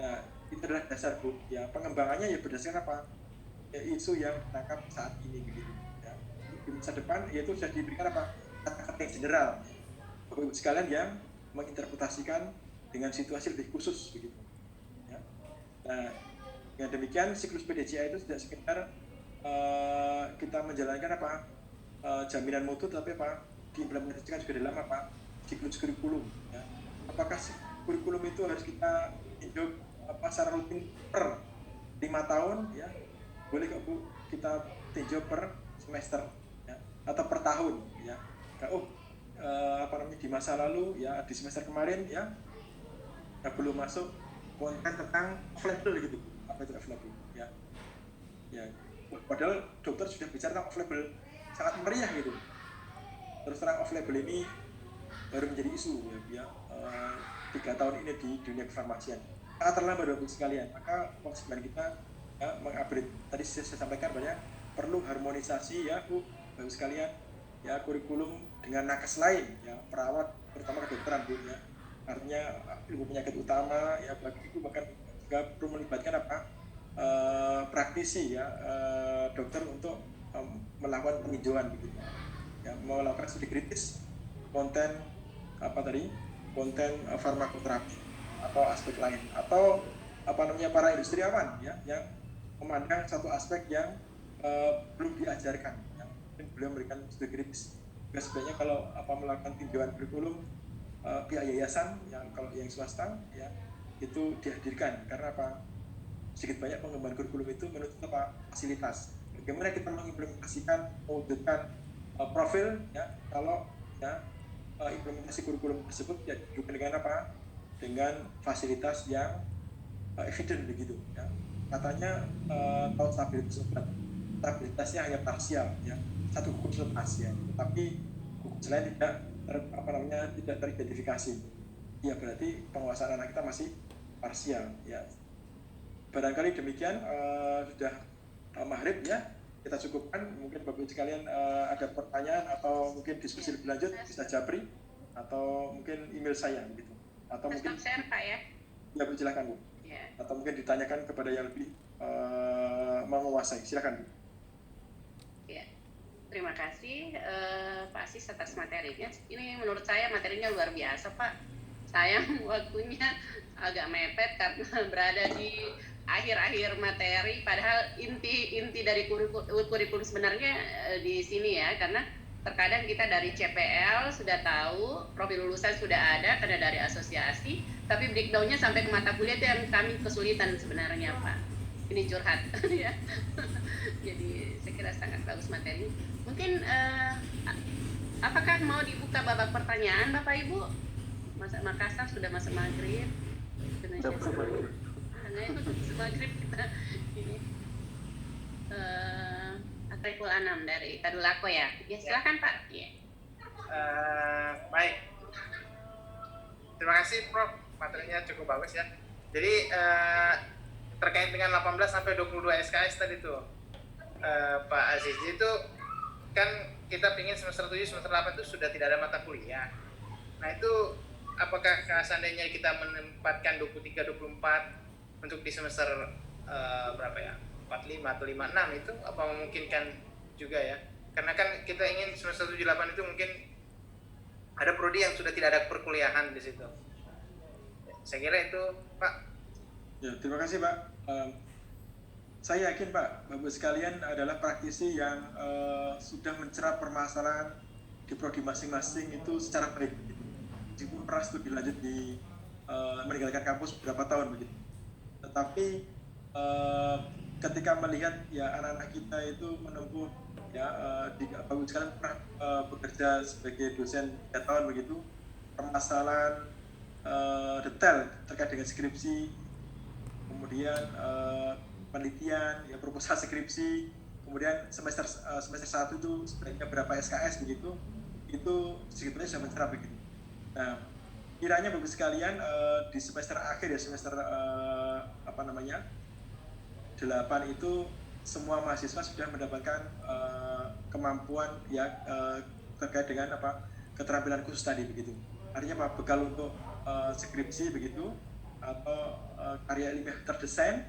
Nah, itu adalah dasar Bu ya. Pengembangannya ya berdasarkan apa, ya, isu yang ditangkap saat ini begitu ya. Di masa depan yaitu sudah diberikan apa, kata-kata yang general Bapak Ibu sekalian yang menginterpretasikan dengan situasi lebih khusus begitu ya. Nah, dengan demikian siklus PDJA itu tidak sekedar kita menjalankan apa, jaminan mutu, tapi apa, diimplementasikan juga dalam apa, siklus kurikulum ya. Apakah kurikulum itu harus kita tinjau apa secara rutin per 5 tahun ya, boleh kok Bu kita tinjau per semester ya, atau per tahun ya. Di masa lalu ya, di semester kemarin ya, belum masuk konten tentang off-label gitu. Apa itu off-label ya? Ya, padahal dokter sudah bicara tentang off-label sangat meriah gitu. Terus terang off-label ini baru menjadi isu ya, 3 tahun ini di dunia kefarmasian. Sangat terlambat Bapak Ibu sekalian. Maka kewajiban kita ya, mengupgrade. Tadi saya sampaikan banyak perlu harmonisasi ya Bu, Bapak Ibu sekalian ya, kurikulum dengan nakes lain ya, perawat terutama kedokteran Bu ya. Artinya ilmu penyakit utama ya, bagi itu bahkan juga perlu melibatkan apa, praktisi ya, dokter untuk melakukan peninjauan begitu ya, melakukan studi kritis konten konten farmakoterapi atau aspek lain, atau para industriawan ya, yang memandang satu aspek yang belum diajarkan ya, mungkin beliau memberikan studi kritis. Sebenarnya kalau melakukan tinjauan kurikulum pihak yayasan yang kalau yang swasta ya, itu dihadirkan karena apa, sedikit banyak pengembangan kurikulum itu menuntut apa, fasilitas. Bagaimana kita mengimplementasikan, mewujudkan profil ya, kalau ya implementasi kurikulum tersebut ya dengan apa, dengan fasilitas yang evident begitu ya. Katanya kalau stabilitasnya hanya parsial ya, satu gugus pasien, tapi gugus lain tidak teridentifikasi ya, berarti penguasaan anak kita masih parsial ya. Barangkali demikian, sudah maghrib ya, kita cukupkan. Mungkin Bapak Ibu sekalian ada pertanyaan atau mungkin diskusi lebih lanjut, bisa japri atau mungkin email saya gitu, atau mungkin share Pak ya. Ya Bu, silakan Bu. Ya. Atau mungkin ditanyakan kepada yang lebih menguasai, silakan Bu. Ya, terima kasih Pak Asis atas materinya. Ini menurut saya materinya luar biasa Pak. Sayang waktunya agak mepet karena berada di akhir-akhir materi, padahal inti dari kurikulum sebenarnya di sini ya, karena terkadang kita dari CPL sudah tahu, profil lulusan sudah ada karena dari asosiasi, tapi breakdown-nya sampai ke mata kuliah itu yang kami kesulitan sebenarnya Pak. Ini curhat ya. Jadi saya kira sangat bagus materi. Mungkin apakah mau dibuka babak pertanyaan Bapak Ibu? Makassar sudah masuk maghrib. Maghrib kita ini. Atrikul Anam dari Tadulako ya. Ya silakan Pak. Ya. Baik. Terima kasih Prof. Materinya cukup bagus ya. Jadi terkait dengan 18 sampai 22 SKS tadi tuh Pak Aziz, itu kan kita pingin semester 7, semester 8 itu sudah tidak ada mata kuliah. Nah itu apakah seandainya kita menempatkan 23, 24 untuk di semester berapa ya, 45 atau 56 itu apa memungkinkan juga ya? Karena kan kita ingin semester 78 itu mungkin ada prodi yang sudah tidak ada perkuliahan di situ. Saya kira itu, Pak. Ya, terima kasih Pak. Saya yakin Pak, Bapak sekalian adalah praktisi yang sudah mencerap permasalahan di prodi masing-masing itu secara baik. Meskipun pernah studi lanjut di meninggalkan kampus beberapa tahun begitu. Tetapi ketika melihat ya anak-anak kita itu menempuh ya di Bapak sekalian pernah bekerja sebagai dosen 3 tahun begitu, permasalahan detail terkait dengan skripsi, kemudian penelitian, ya proposal skripsi, kemudian semester 1 itu sebenarnya berapa SKS begitu, itu sebetulnya sudah mencerah begitu. Nah, kiranya Bapak sekalian di semester akhir ya semester 8 itu semua mahasiswa sudah mendapatkan kemampuan ya terkait dengan keterampilan khusus tadi begitu. Artinya apa? Bekal untuk skripsi begitu atau karya ilmiah terdesain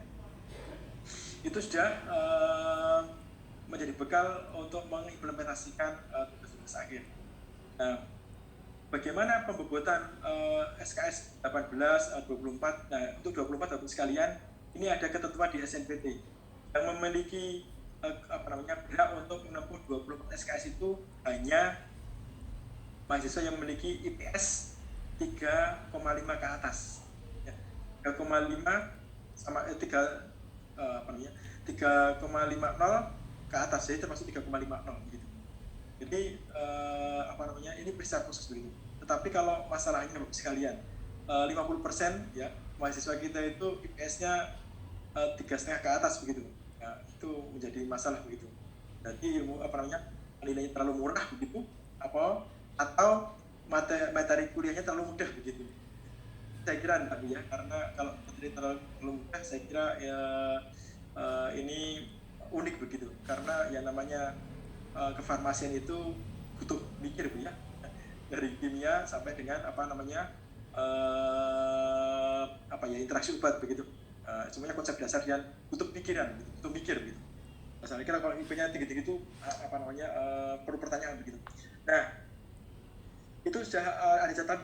itu sudah menjadi bekal untuk mengimplementasikan tugas-tugas akhir. Nah, bagaimana pembobotan SKS 18, 24? Nah, untuk 24 Bapak sekalian, ini ada ketentuan di SNPT yang memiliki berhak untuk menempuh 24 SKS itu hanya mahasiswa yang memiliki IPS 3,5 ke atas. Ya, 3,5 sama 3,50 ke atas, jadi termasuk 3,50 gitu. Jadi ini periksa khusus begitu. Tetapi kalau masalahnya Bapak sekalian 50% ya mahasiswa kita itu IPS-nya 3,5 ke atas begitu. Nah, itu menjadi masalah begitu. Jadi nilainya terlalu murah begitu atau materi kuliahnya terlalu mudah begitu. Saya kira enggak ya, karena kalau materi terlalu mudah saya kira ya ini unik begitu, karena yang namanya kefarmasian itu butuh mikir Bu ya, dari kimia sampai dengan interaksi obat begitu. Semuanya konsep dasar yang butuh pikiran, butuh mikir begitu. Saya kira kalau IP-nya tinggi-tinggi itu perlu pertanyaan begitu. Nah, itu sudah ada catatan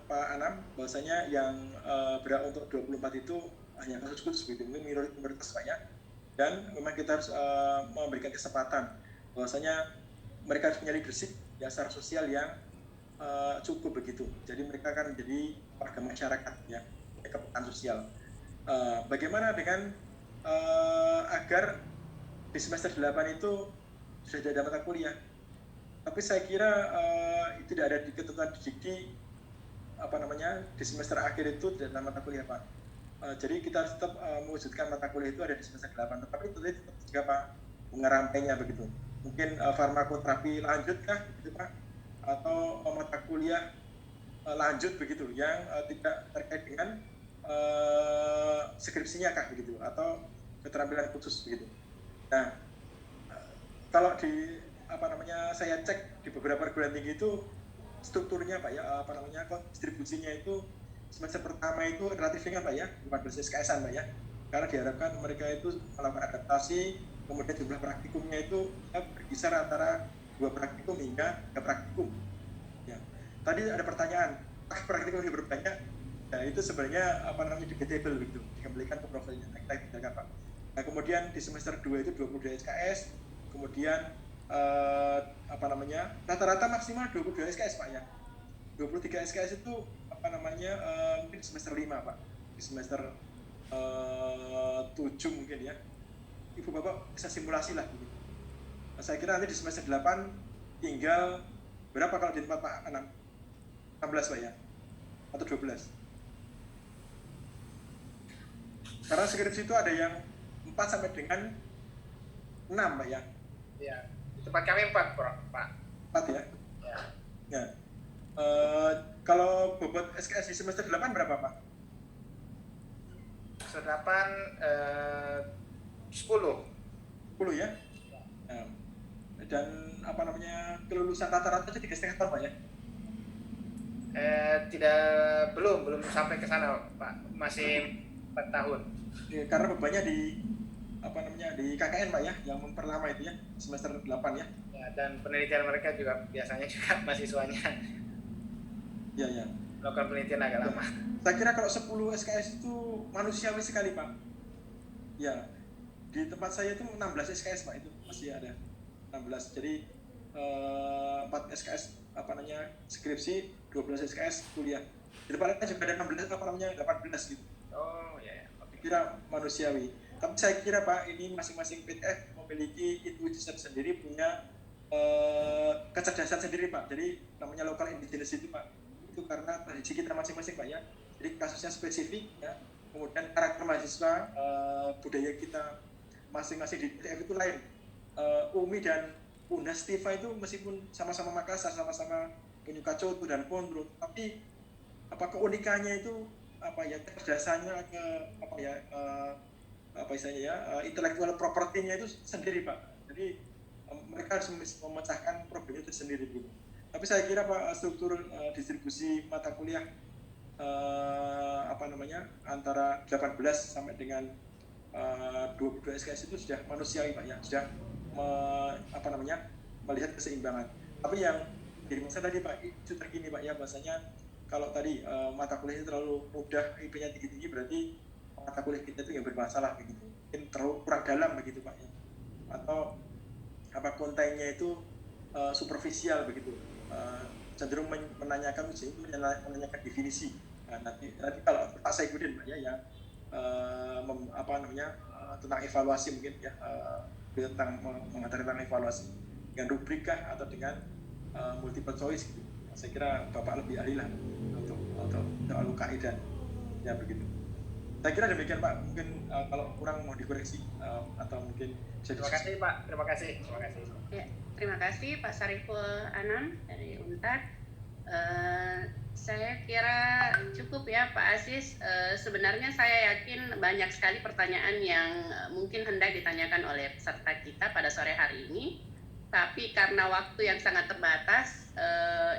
Pak Anam bahwasanya yang berhak untuk 24 itu hanya kasus khusus begitu, mungkin minoritas Pak ya. Dan memang kita harus memberikan kesempatan bahwasanya mereka harus punya leadership ya secara sosial yang cukup begitu. Jadi mereka akan menjadi warga masyarakat ya, kepekaan sosial. Bagaimana dengan agar di semester 8 itu sudah ada mata kuliah? Tapi saya kira tidak ada di ketentuan dikti di semester akhir itu tidak ada mata kuliah Pak. Jadi kita harus tetap mewujudkan mata kuliah itu ada di semester 8, tetapi itu tetap juga Pak mengerampainya begitu. Mungkin farmakoterapi lanjut kah gitu Pak, atau mata kuliah lanjut begitu yang tidak terkait dengan skripsinya kah begitu, atau keterampilan khusus begitu. Nah, kalau di saya cek di beberapa perguruan tinggi itu strukturnya Pak ya, distribusinya itu semester pertama itu relatif ringan Pak ya, 14 SKS-an Pak ya, karena diharapkan mereka itu melakukan adaptasi, kemudian jumlah praktikumnya itu ya, berkisar antara 2 praktikum hingga 3 praktikum ya. Tadi ada pertanyaan, praktikum yang berbanyak ya, itu sebenarnya debatable begitu, dikembalikan ke profilnya kita bicarakan Pak. Nah, kemudian di semester 2 itu 22 SKS, kemudian rata-rata maksimal 22 SKS Pak ya. 23 SKS itu mungkin semester 5 Pak. Di semester 7 mungkin ya. Ibu Bapak bisa simulasi lah gitu. Nah, saya kira nanti di semester 8 tinggal berapa kalau di tempat Pak Anam? 16 Pak ya? Atau 12? Karena skripsi itu ada yang 4 sampai dengan 6 Pak ya? Iya. Tempat kami 4 Pak. 4 ya? Ya. Ya. Kalau bobot SKS di semester 8 berapa Pak? Semester 8 10 ya? Dan kelulusan rata-rata itu 3,5 tahun Pak ya? Tidak, belum sampai ke sana Pak, masih 4 tahun. Ya, karena bebannya di di KKN Pak ya, yang memperlama itu ya, semester 8 ya. Ya, dan penelitian mereka juga biasanya juga mahasiswanya Iya, ya. melakukan penelitian agak lama. Saya kira kalau 10 SKS itu manusiawi sekali Pak. Ya, di tempat saya itu 16 SKS Pak, itu masih ada 16. Jadi 4 SKS skripsi, 12 SKS kuliah. Di depannya juga ada 18 gitu. Oh ya, oke. Kira manusiawi. Tapi saya kira Pak, ini masing-masing PTF memiliki intuisi sendiri, punya kecerdasan sendiri Pak. Jadi namanya local indigenous itu Pak, itu karena tradisi kita masing-masing Pak ya. Jadi kasusnya spesifik ya. Kemudian karakter mahasiswa, budaya kita masing-masing di PTF itu lain. Umi dan Bunda Stiva itu meskipun sama-sama Makassar, sama-sama penyuka coto dan pondro, tapi keunikannya itu kecerdasannya, intellectual property-nya itu sendiri Pak. Jadi mereka harus memecahkan problem itu sendiri gitu. Tapi saya kira Pak, struktur distribusi mata kuliah antara 18 sampai dengan 22 SKS itu sudah manusiawi Pak ya, sudah melihat keseimbangan. Tapi yang jadi masalah tadi Pak, itu terkini Pak ya, bahasanya kalau tadi mata kuliahnya terlalu mudah, IP-nya tinggi-tinggi, berarti mata kuliah kita itu yang bermasalah begitu, mungkin terlalu kurang dalam begitu Pak ya, atau kontennya itu superficial begitu, cenderung menanyakan definisi. Nah, nanti kalau Pak Saikudin Pak ya, yang tentang evaluasi mungkin ya, tentang mengatakan tentang evaluasi dengan rubrik kah atau dengan multiple choice gitu. Saya kira Bapak lebih ahli lah untuk alukai dan ya begitu. Saya kira demikian Pak, mungkin kalau kurang mau dikoreksi atau mungkin bisa Terima kasih Pak, terima kasih. Ya, terima kasih Pak Sariful Anam dari UNTAD. Saya kira cukup ya Pak Aziz. Sebenarnya saya yakin banyak sekali pertanyaan yang mungkin hendak ditanyakan oleh peserta kita pada sore hari ini. Tapi karena waktu yang sangat terbatas,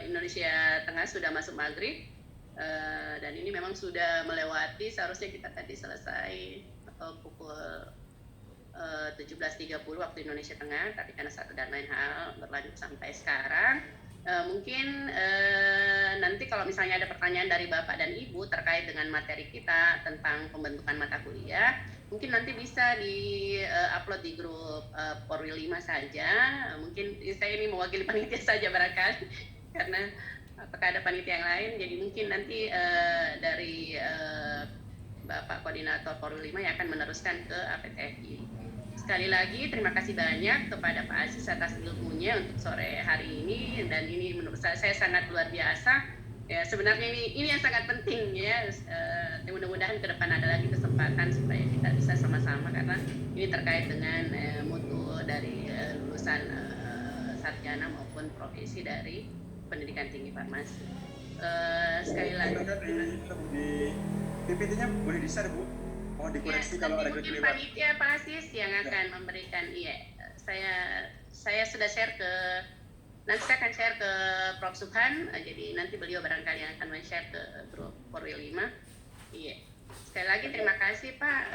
Indonesia Tengah sudah masuk maghrib, dan ini memang sudah melewati, seharusnya kita tadi selesai pukul 17.30 waktu Indonesia Tengah, tapi karena satu dan lain hal berlanjut sampai sekarang. Mungkin nanti kalau misalnya ada pertanyaan dari Bapak dan Ibu terkait dengan materi kita tentang pembentukan mata kuliah, mungkin nanti bisa di-upload di grup Porwil 5 saja. Mungkin saya ini mewakili panitia saja barangkali, karena apakah ada panitia yang lain, jadi mungkin nanti dari Bapak Koordinator Porwil 5 yang akan meneruskan ke APTFI. Sekali lagi terima kasih banyak kepada Pak Aziz atas ilmunya untuk sore hari ini, dan ini menurut saya sangat luar biasa. Ya, sebenarnya ini yang sangat penting ya. Mudah-mudahan ke depan ada lagi kesempatan supaya kita bisa sama-sama, karena ini terkait dengan mutu dari lulusan sarjana maupun profesi dari pendidikan tinggi farmasi. Sekali lagi di PPT-nya boleh di-share Bu, mohon dikoreksi ya, kalau ada mungkin kekeliruan. panitia Pak Aziz yang akan memberikan. Saya sudah share nanti saya akan share ke Prof. Subhan, jadi nanti beliau barangkali yang akan men-share ke grup Porwil 5. Iya. Sekali lagi terima kasih Pak